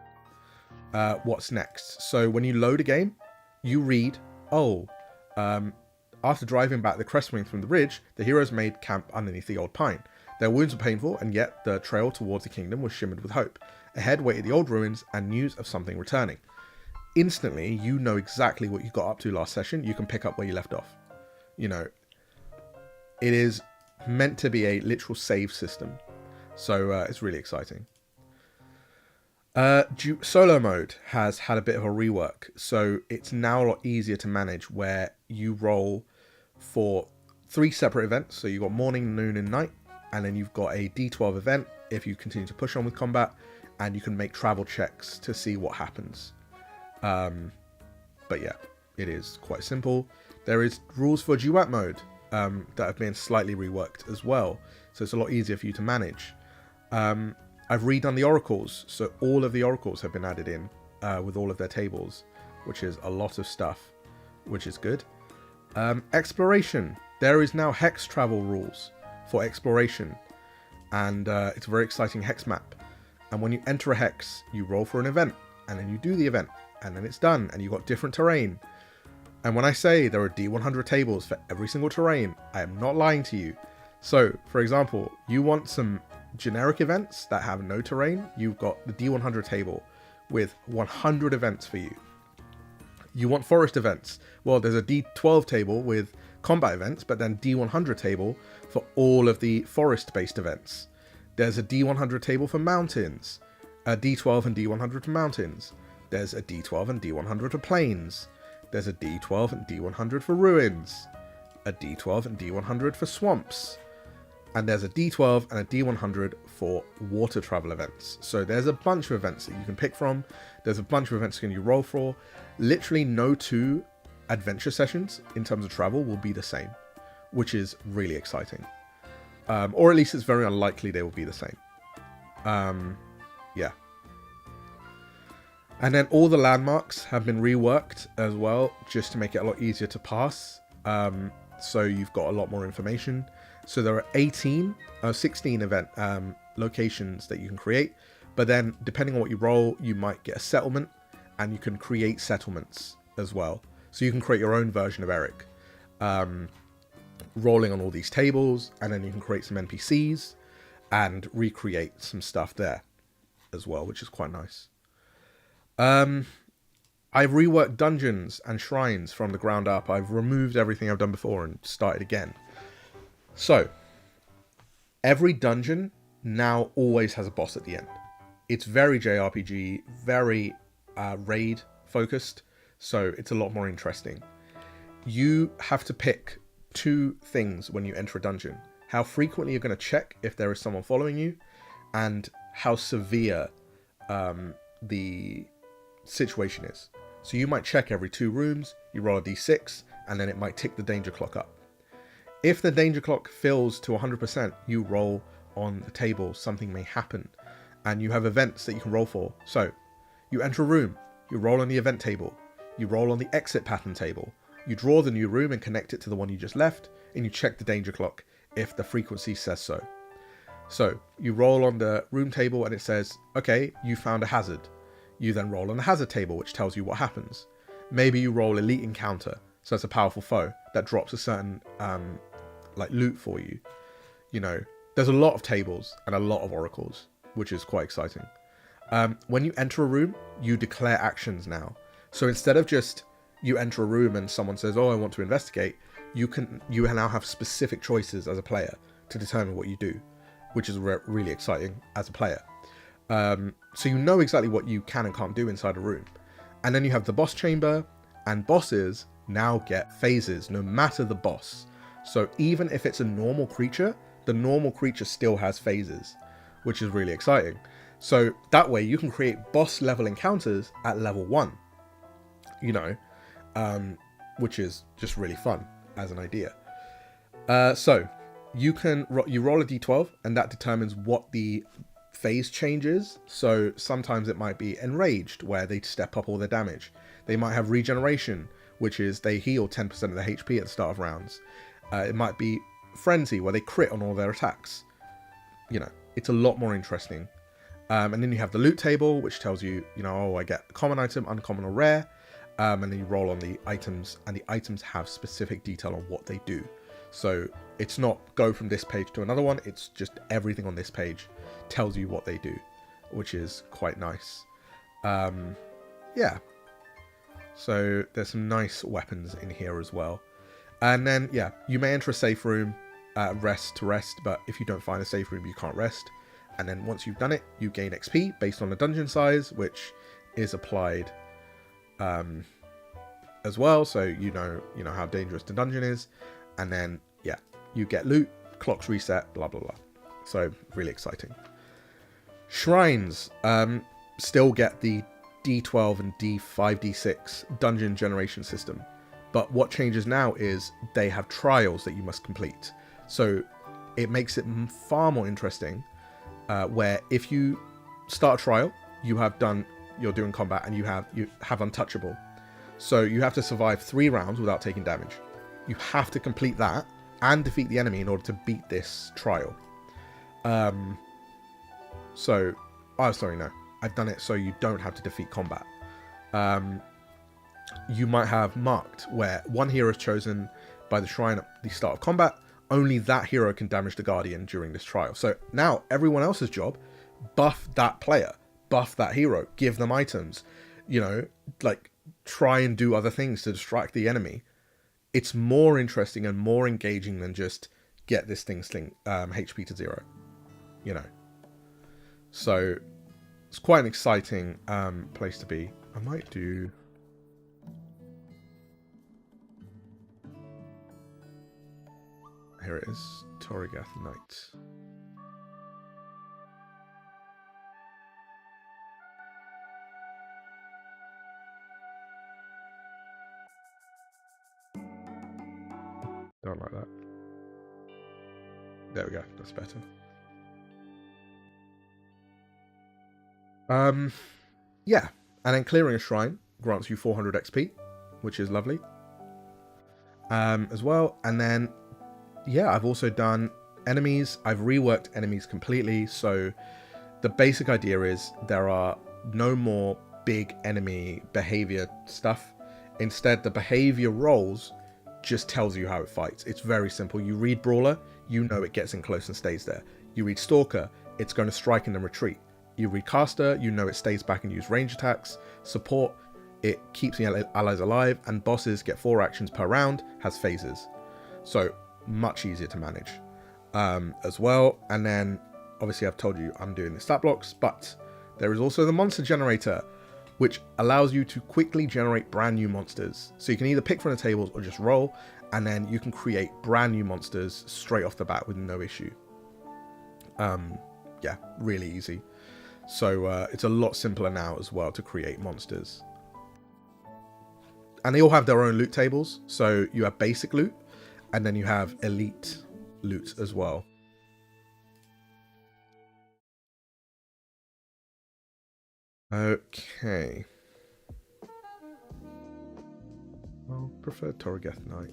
What's next? So when you load a game, you read, after driving back the Crestwing from the ridge, the heroes made camp underneath the old pine. Their wounds were painful, and yet the trail towards the kingdom was shimmered with hope. Ahead waited the old ruins and news of something returning. Instantly, you know exactly what you got up to last session. You can pick up where you left off. You know, it is meant to be a literal save system. So it's really exciting. Solo mode has had a bit of a rework, so it's now a lot easier to manage, where you roll for 3 separate events. So you've got morning, noon, and night, and then you've got a D12 event if you continue to push on with combat, and you can make travel checks to see what happens. But yeah, it is quite simple. There is rules for duet mode that have been slightly reworked as well, so it's a lot easier for you to manage. I've redone the oracles, so all of the oracles have been added in with all of their tables, which is a lot of stuff, which is good. Exploration. There is now hex travel rules for exploration, and it's a very exciting hex map. And when you enter a hex, you roll for an event, and then you do the event, and then it's done, and you've got different terrain. And when I say there are D100 tables for every single terrain, I am not lying to you. So, for example, you want some generic events that have no terrain, you've got the D100 table with 100 events for you. You want forest events, well, there's a D12 table with combat events, but then D100 table for all of the forest based events. There's a D100 table for mountains, a D12 and D100 for mountains. There's a D12 and D100 for plains. There's a D12 and D100 for ruins, a D12 and D100 for swamps. And there's a D12 and a D100 for water travel events. So there's a bunch of events that you can pick from. There's a bunch of events you can roll for. Literally no 2 adventure sessions in terms of travel will be the same, which is really exciting. Or at least it's very unlikely they will be the same. Yeah. And then all the landmarks have been reworked as well, just to make it a lot easier to pass. So you've got a lot more information. So there are 16 event locations that you can create, but then depending on what you roll, you might get a settlement, and you can create settlements as well. So you can create your own version of Eric, rolling on all these tables, and then you can create some NPCs and recreate some stuff there as well, which is quite nice. I've reworked dungeons and shrines from the ground up. I've removed everything I've done before and started again. So, every dungeon now always has a boss at the end. It's very JRPG, very raid focused, so it's a lot more interesting. You have to pick 2 things when you enter a dungeon. how frequently you're going to check if there is someone following you, and how severe the situation is. So you might check every 2 rooms, you roll a d6, and then it might tick the danger clock up. If the danger clock fills to 100%, you roll on the table, something may happen, and you have events that you can roll for. So you enter a room, you roll on the event table, you roll on the exit pattern table, you draw the new room and connect it to the one you just left, and you check the danger clock if the frequency says so. So you roll on the room table and it says, okay, you found a hazard. You then roll on the hazard table, which tells you what happens. Maybe you roll elite encounter, so it's a powerful foe that drops a certain like loot for you. You know, there's a lot of tables and a lot of oracles, which is quite exciting. When you enter a room, you declare actions now. So instead of just you enter a room and someone says, oh, I want to investigate, you now have specific choices as a player to determine what you do, which is really exciting as a player. So you know exactly what you can and can't do inside a room. And then you have the boss chamber, and bosses now get phases no matter the boss. So even if it's a normal creature, the normal creature still has phases, which is really exciting. So that way you can create boss level encounters at level 1, you know, which is just really fun as an idea. So you roll a d12 and that determines what the phase change is. So sometimes it might be enraged, where they step up all their damage. They might have regeneration, which is they heal 10% of their HP at the start of rounds. It might be frenzy, where they crit on all their attacks. You know, it's a lot more interesting. And then you have the loot table, which tells you, you know, oh, I get a common item, uncommon or rare. And then you roll on the items, and the items have specific detail on what they do. So it's not go from this page to another one, it's just everything on this page tells you what they do, which is quite nice. Yeah. So there's some nice weapons in here as well. And then, yeah, you may enter a safe room, rest to rest, but if you don't find a safe room, you can't rest. And then once you've done it, you gain XP based on the dungeon size, which is applied as well. So you know how dangerous the dungeon is. And then, yeah, you get loot, clocks reset, blah, blah, blah. So really exciting. Shrines still get the D12 and D5, D6 dungeon generation system. But what changes now is they have trials that you must complete. So it makes it far more interesting, where if you start a trial, you're doing combat and you have untouchable. So you have to survive 3 rounds without taking damage. You have to complete that and defeat the enemy in order to beat this trial. I've done it so you don't have to defeat combat. You might have marked, where one hero is chosen by the shrine at the start of combat. Only that hero can damage the guardian during this trial. So now everyone else's job, buff that player, buff that hero, give them items, you know, like try and do other things to distract the enemy. It's more interesting and more engaging than just get this thing HP to 0, you know. So it's quite an exciting place to be. I might do... Here it is, Torrigath Knight. Don't like that. There we go, that's better. Yeah, and then clearing a shrine grants you 400 XP, which is lovely. As well, and then yeah, I've also done enemies. I've reworked enemies completely. So the basic idea is there are no more big enemy behavior stuff. Instead, the behavior rolls just tells you how it fights. It's very simple. You read Brawler, you know it gets in close and stays there. You read Stalker, it's going to strike and then retreat. You read Caster, you know it stays back and use range attacks. Support, it keeps the allies alive. And bosses get 4 actions per round, has phases. So much easier to manage as well. And then obviously I've told you I'm doing the stat blocks, but there is also the monster generator. which allows you to quickly generate brand new monsters. So you can either pick from the tables or just roll, and then you can create brand new monsters straight off the bat with no issue. Yeah, really easy. So it's a lot simpler now as well to create monsters. And they all have their own loot tables. So you have basic loot, and then you have elite loot as well. Okay. I'll prefer Torgoth Knight.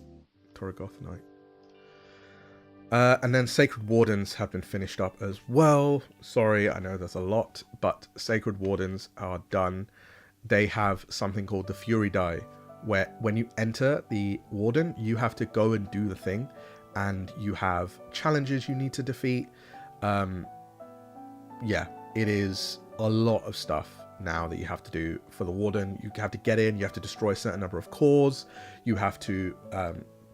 And then Sacred Wardens have been finished up as well. Sorry, I know there's a lot, but Sacred Wardens are done. They have something called the Fury Die, where when you enter the Warden, you have to go and do the thing, and you have challenges you need to defeat. Yeah, it is a lot of stuff now that you have to do for the Warden. You have to get in, you have to destroy a certain number of cores, you have to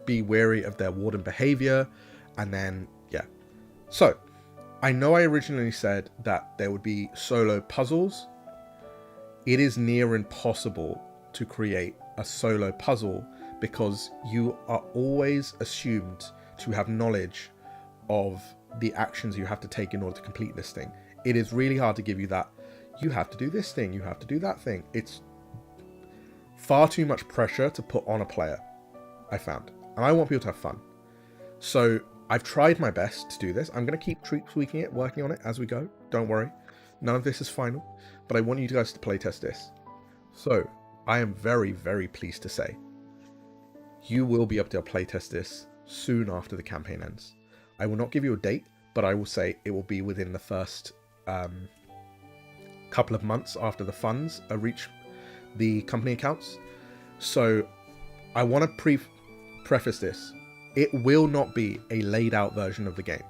be wary of their Warden behavior, and then, yeah. So, I know I originally said that there would be solo puzzles. It is near impossible to create a solo puzzle because you are always assumed to have knowledge of the actions you have to take in order to complete this thing. It is really hard to give you that, you have to do this thing, you have to do that thing. It's far too much pressure to put on a player, I found. And I want people to have fun. So I've tried my best to do this. I'm going to keep tweaking it, working on it as we go. Don't worry. None of this is final. But I want you guys to playtest this. So I am very, very pleased to say you will be able to playtest this soon after the campaign ends. I will not give you a date, but I will say it will be within the first couple of months after the funds reach the company accounts. So I want to preface this. It will not be a laid out version of the game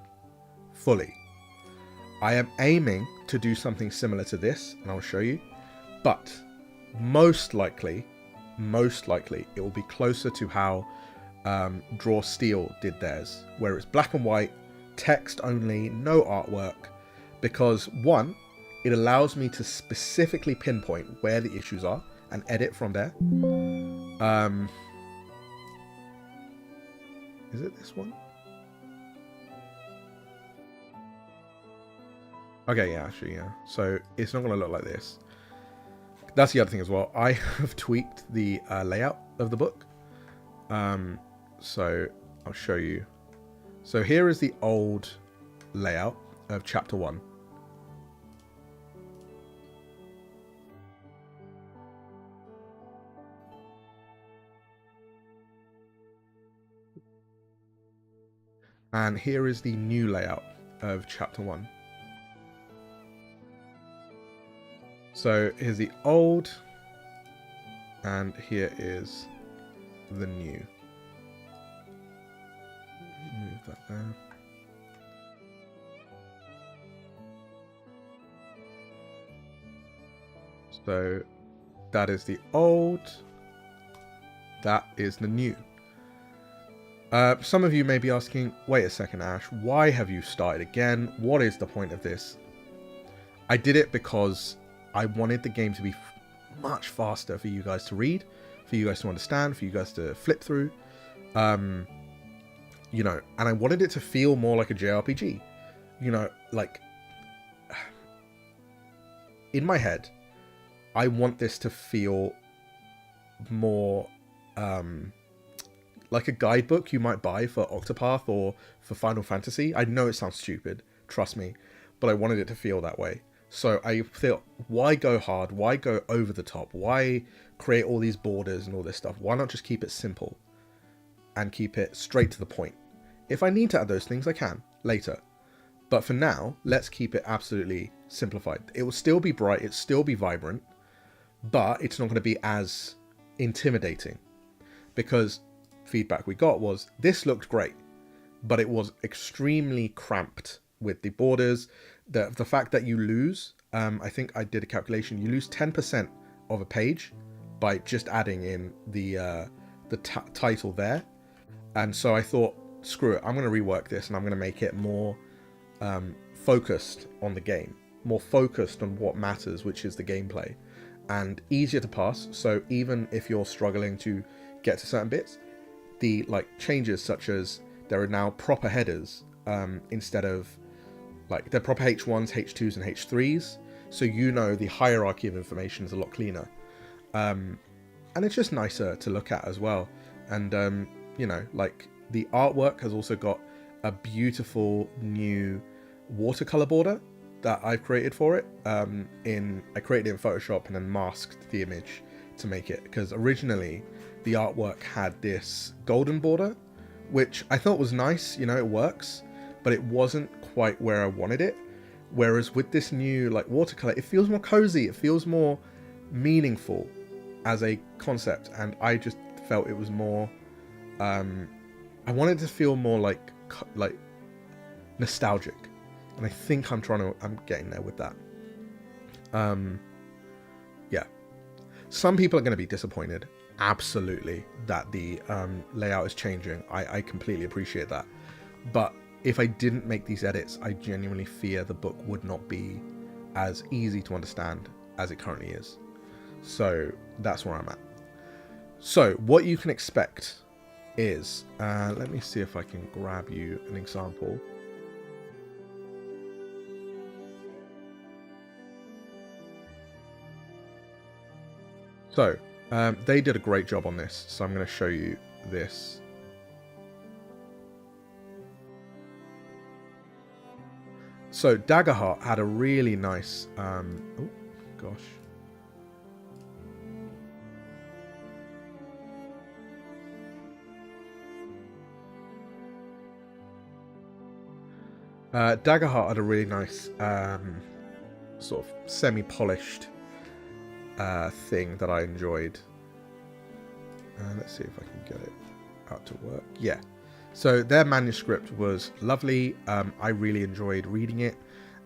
fully. I am aiming to do something similar to this, and I'll show you, but most likely it will be closer to how Draw Steel did theirs, where it's black and white, text only, no artwork, because one, it allows me to specifically pinpoint where the issues are and edit from there. Is it this one? Okay, yeah, actually, yeah. So it's not going to look like this. That's the other thing as well. I have tweaked the layout of the book. So I'll show you. So here is the old layout of chapter 1. And here is the new layout of chapter 1. So here's the old, and here is the new. Move that there. So that is the old, that is the new. Some of you may be asking, wait a second, Ash, why have you started again? What is the point of this? I did it because I wanted the game to be much faster for you guys to read, for you guys to understand, for you guys to flip through. You know, and I wanted it to feel more like a JRPG. You know, like, in my head, I want this to feel more like a guidebook you might buy for Octopath or for Final Fantasy. I know it sounds stupid, trust me, but I wanted it to feel that way. So I feel, why go hard? Why go over the top? Why create all these borders and all this stuff? Why not just keep it simple and keep it straight to the point? If I need to add those things, I can later. But for now, let's keep it absolutely simplified. It will still be bright, it'll still be vibrant, but it's not going to be as intimidating. Because feedback we got was, this looked great, but it was extremely cramped with the borders. The fact that you lose, I think I did a calculation, you lose 10% of a page by just adding in the title there. And so I thought, screw it, I'm going to rework this and I'm going to make it more focused on the game, more focused on what matters, which is the gameplay. and easier to pass. So even if you're struggling to get to certain bits, the like changes such as there are now proper headers instead of like they're proper H1s, H2s, and H3s. So you know the hierarchy of information is a lot cleaner, and it's just nicer to look at as well. And you know, like the artwork has also got a beautiful new watercolor border that I've created for it. I created it in Photoshop and then masked the image to make it, because originally the artwork had this golden border, which I thought was nice, you know, it works, but it wasn't quite where I wanted it. Whereas with this new like watercolor, it feels more cozy, it feels more meaningful as a concept, and I just felt it was more I wanted to feel more like nostalgic, and I think I'm getting there with that. Yeah, some people are going to be disappointed, absolutely, that the layout is changing. I completely appreciate that, but if I didn't make these edits, I genuinely fear the book would not be as easy to understand as it currently is. So that's where I'm at. So what you can expect is, let me see if I can grab you an example. So they did a great job on this, so I'm going to show you this. So Daggerheart had a really nice oh gosh, Daggerheart had a really nice sort of semi-polished thing that I enjoyed. Let's see if I can get it out to work. Yeah, so their manuscript was lovely. I really enjoyed reading it,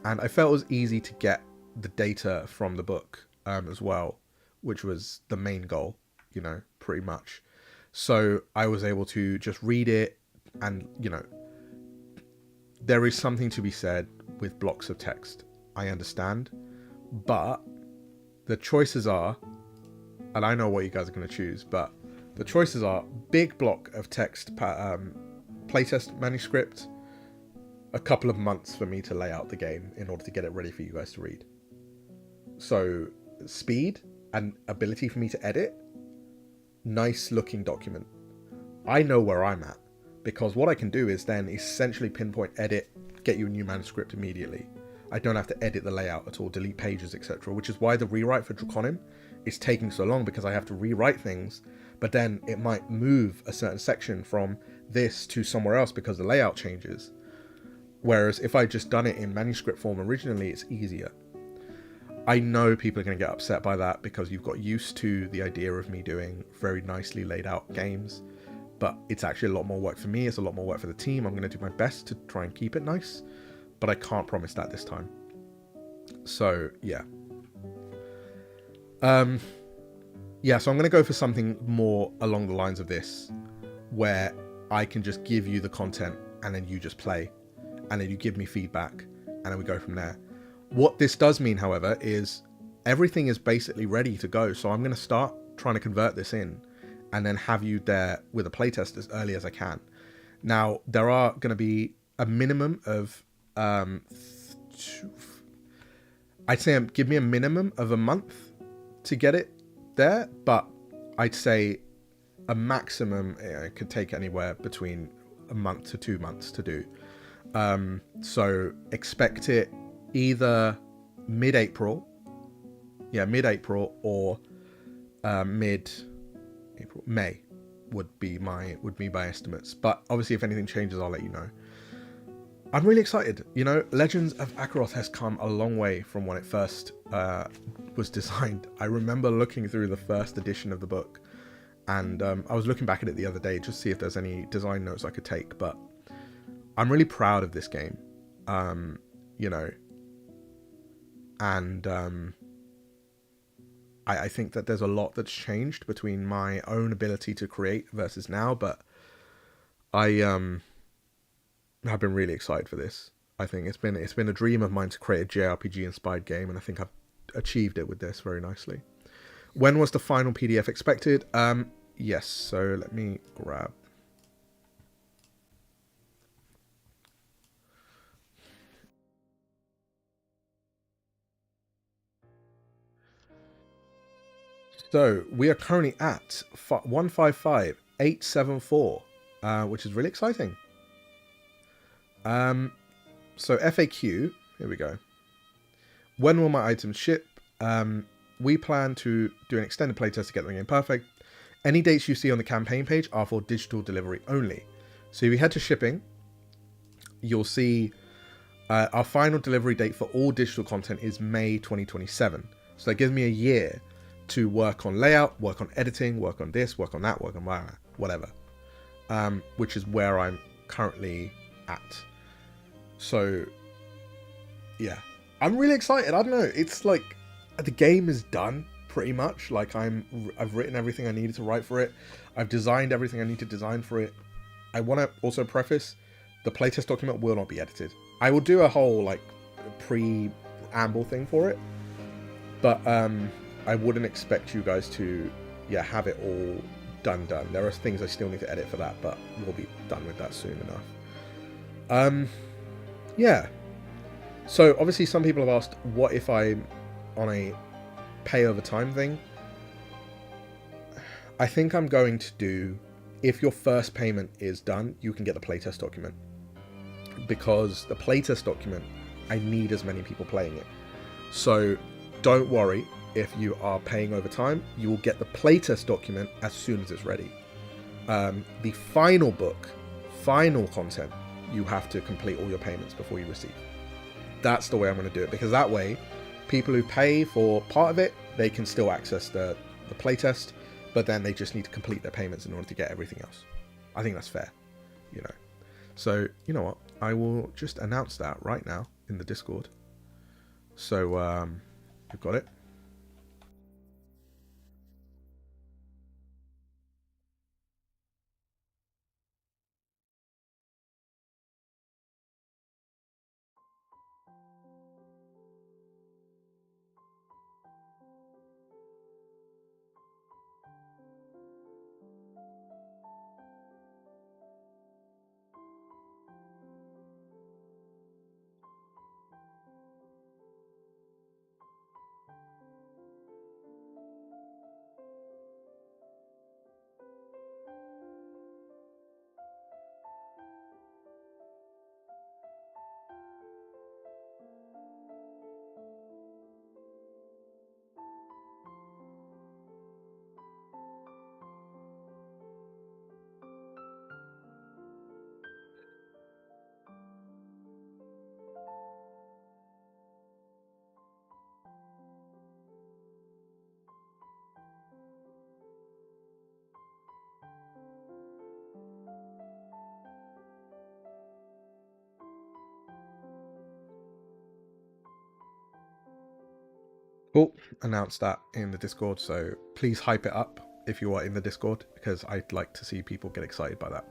and I felt it was easy to get the data from the book as well, which was the main goal, you know, pretty much. So I was able to just read it, and you know, there is something to be said with blocks of text, I understand, but the choices are, and I know what you guys are going to choose, but the choices are big block of text playtest manuscript, a couple of months for me to lay out the game in order to get it ready for you guys to read. So speed and ability for me to edit, nice looking document. I know where I'm at, because what I can do is then essentially pinpoint, edit, get you a new manuscript immediately. I don't have to edit the layout at all, delete pages, etc. Which is why the rewrite for Draconim is taking so long, because I have to rewrite things, but then it might move a certain section from this to somewhere else because the layout changes. Whereas if I just done it in manuscript form originally, it's easier. I know people are going to get upset by that because you've got used to the idea of me doing very nicely laid out games, but it's actually a lot more work for me. It's a lot more work for the team. I'm going to do my best to try and keep it nice, but I can't promise that this time. So yeah. Yeah, so I'm going to go for something more along the lines of this, where I can just give you the content and then you just play, and then you give me feedback, and then we go from there. What this does mean, however, is everything is basically ready to go. So I'm going to start trying to convert this in and then have you there with a playtest as early as I can. Now, there are going to be a minimum of, I'd say give me a minimum of a month to get it there, but I'd say a maximum, it could take anywhere between a month to 2 months to do. So expect it either mid-April, or mid-April, May would be my estimates. But obviously, if anything changes, I'll let you know. I'm really excited. You know, Legends of Akeroth has come a long way from when it first was designed. I remember looking through the first edition of the book, and I was looking back at it the other day just to see if there's any design notes I could take. But I'm really proud of this game, you know, and I think that there's a lot that's changed between my own ability to create versus now, but I've been really excited for this. I think it's been a dream of mine to create a JRPG inspired game, and I think I've achieved it with this very nicely. When was the final PDF expected? Yes. So let me grab. So we are currently at 155,874, which is really exciting. So FAQ, here we go. When will my items ship? We plan to do an extended playtest to get the game perfect. Any dates you see on the campaign page are for digital delivery only. So if you head to shipping, you'll see our final delivery date for all digital content is May 2027. So that gives me a year to work on layout, work on editing, work on this, work on that, work on whatever. Which is where I'm currently at. So, yeah. I'm really excited. I don't know. It's like the game is done pretty much. Like I've written everything I needed to write for it. I've designed everything I need to design for it. I want to also preface the playtest document will not be edited. I will do a whole like preamble thing for it, but I wouldn't expect you guys to have it all done. There are things I still need to edit for that, but we'll be done with that soon enough. Yeah. So obviously some people have asked, what if I'm on a pay over time thing? I think I'm going to do, if your first payment is done, you can get the playtest document. Because the playtest document, I need as many people playing it. So don't worry if you are paying over time, you will get the playtest document as soon as it's ready. The final book, final content, you have to complete all your payments before you receive. That's the way I'm going to do it, because that way people who pay for part of it, they can still access the playtest, but then they just need to complete their payments in order to get everything else. I think that's fair, you know. So, you know what? I will just announce that right now in the Discord. So, you've got it. Cool. Announce that in the Discord, so please hype it up if you are in the Discord, because I'd like to see people get excited by that.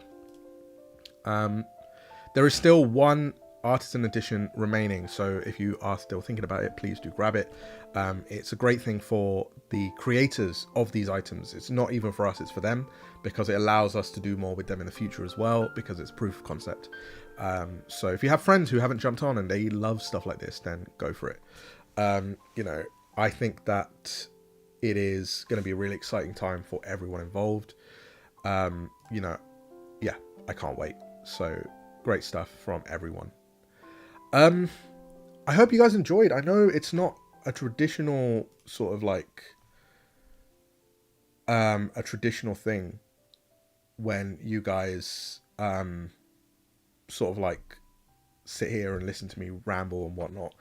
There is still one artisan edition remaining, so if you are still thinking about it, please do grab it. It's a great thing for the creators of these items. It's not even for us, it's for them, because it allows us to do more with them in the future as well, because it's proof of concept. So if you have friends who haven't jumped on and they love stuff like this, then go for it. You know, I think that it is going to be a really exciting time for everyone involved. You know, yeah, I can't wait. So great stuff from everyone. I hope you guys enjoyed. I know it's not a traditional sort of like a traditional thing when you guys sort of like sit here and listen to me ramble and whatnot,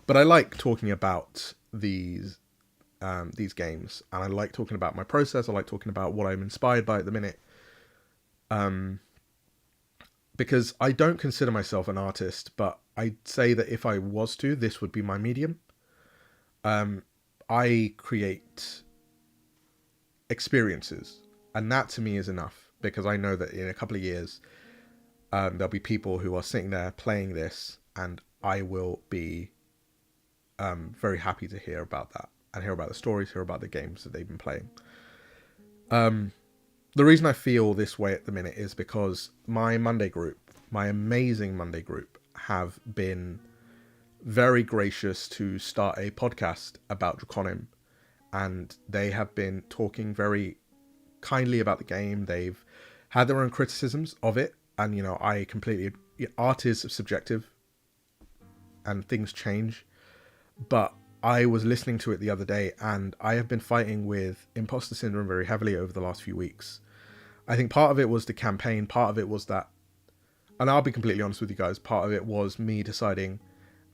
but I like talking about these games, and I like talking about my process. I like talking about what I'm inspired by at the minute, because I don't consider myself an artist, but I'd say that if I was to, this would be my medium. I create experiences, and that to me is enough, because I know that in a couple of years there'll be people who are sitting there playing this, and I will be very happy to hear about that. and hear about the stories, hear about the games that they've been playing. The reason I feel this way at the minute is because my Monday group, my amazing Monday group, have been very gracious to start a podcast about Draconim, and they have been talking very kindly about the game. They've had their own criticisms of it, and I completely, art is subjective and things change, but I was listening to it the other day, and I have been fighting with imposter syndrome very heavily over the last few weeks. I think part of it was the campaign, part of it was that, and I'll be completely honest with you guys, part of it was me deciding,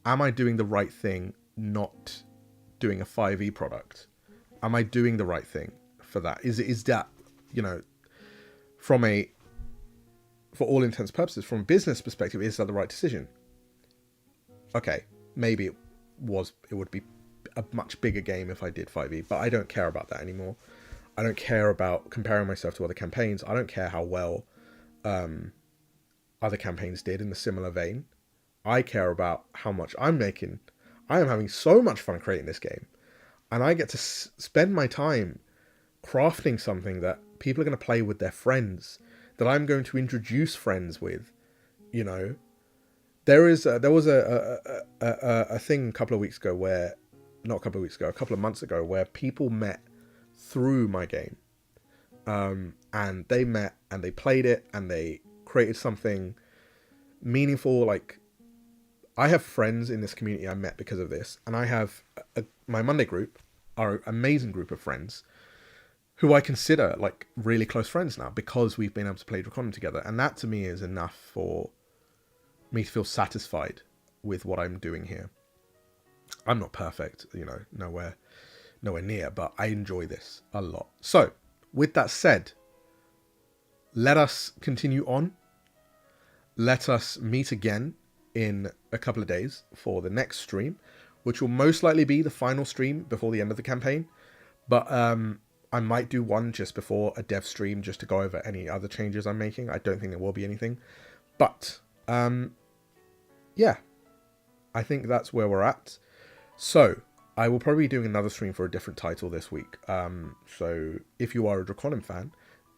am I doing the right thing not doing a 5e product? Am I doing the right thing for that? Is that, for all intents and purposes, from a business perspective, is that the right decision? Okay, maybe it would be a much bigger game if I did 5e, but I don't care about that anymore. I don't care about comparing myself to other campaigns. I don't care how well other campaigns did in the similar vein. I care about how much I'm making. I am having so much fun creating this game, and I get to spend my time crafting something that people are going to play with their friends, that I'm going to introduce friends with. There was a thing a couple of weeks ago a couple of months ago, where people met through my game, and they met and they played it and they created something meaningful. Like, I have friends in this community I met because of this, and I have my Monday group are an amazing group of friends who I consider like really close friends now, because we've been able to play Draconim together, and that to me is enough for me to feel satisfied with what I'm doing here. I'm not perfect, nowhere near, but I enjoy this a lot. So, with that said, let us continue on. Let us meet again in a couple of days for the next stream, which will most likely be the final stream before the end of the campaign. But I might do one just before a dev stream, just to go over any other changes I'm making. I don't think there will be anything. But, yeah, I think that's where we're at. So, I will probably be doing another stream for a different title this week. So, if you are a Draconim fan,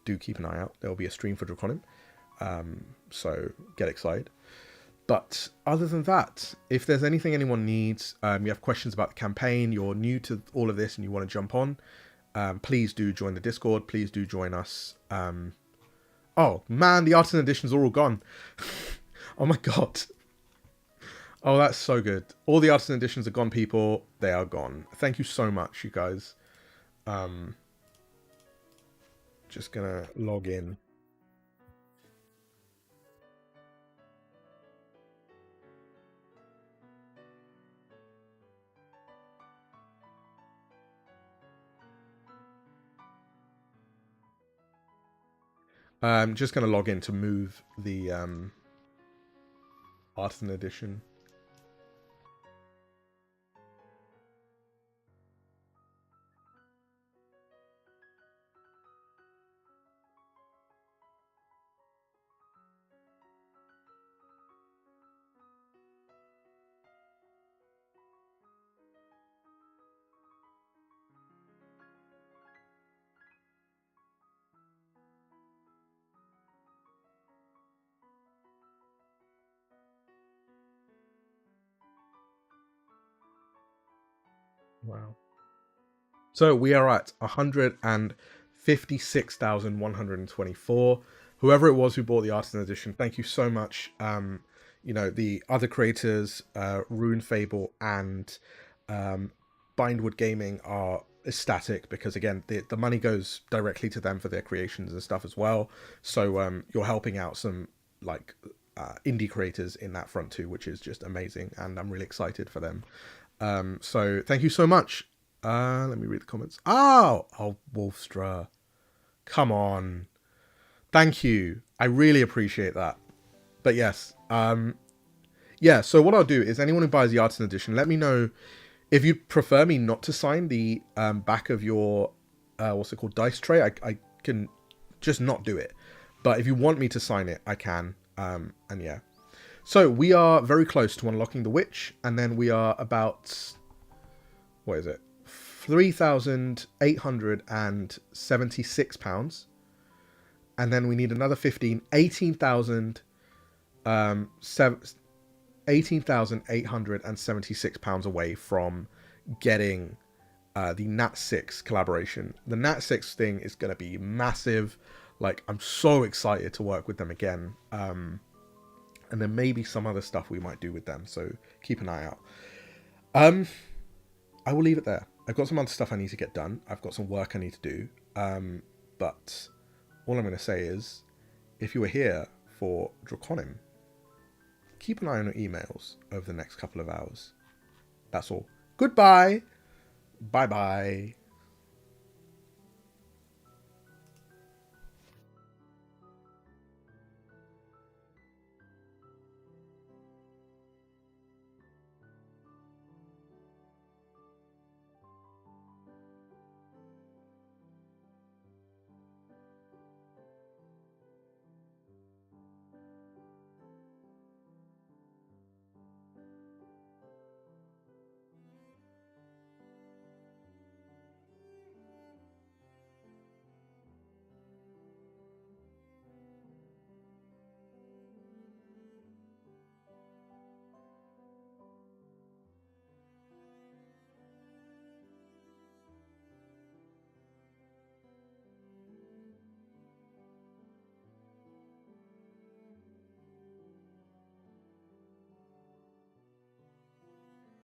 do keep an eye out. There will be a stream for Draconim. So, get excited. But other than that, if there's anything anyone needs, you have questions about the campaign, you're new to all of this and you want to jump on, please do join the Discord. Please do join us. Oh, man, the Artisan Editions are all gone. Oh, my God. Oh, that's so good. All the Artisan Editions are gone, people. They are gone. Thank you so much, you guys. Just gonna log in. Just gonna log in to move the Artisan Edition. Wow. So we are at 156,124. Whoever it was who bought the Artisan Edition, thank you so much. The other creators, Rune Fable and Bindwood Gaming, are ecstatic, because again, the money goes directly to them for their creations and stuff as well. So you're helping out some like indie creators in that front too, which is just amazing, and I'm really excited for them. So thank you so much. Let me read the comments. Oh, Wolfstra. Come on. Thank you. I really appreciate that. But yes. Yeah, so what I'll do is, anyone who buys the Artisan Edition, let me know if you prefer me not to sign the back of your, what's it called, dice tray. I can just not do it. But if you want me to sign it, I can. And yeah. So we are very close to unlocking the witch. And then we are about, what is it? £3,876. And then we need another 15, 18,000, £18,876 away from getting the Nat 6 collaboration. The Nat 6 thing is going to be massive. Like, I'm so excited to work with them again. And then maybe some other stuff we might do with them. So keep an eye out. I will leave it there. I've got some other stuff I need to get done. I've got some work I need to do. But all I'm going to say is, if you were here for Draconim, keep an eye on your emails over the next couple of hours. That's all. Goodbye. Bye-bye.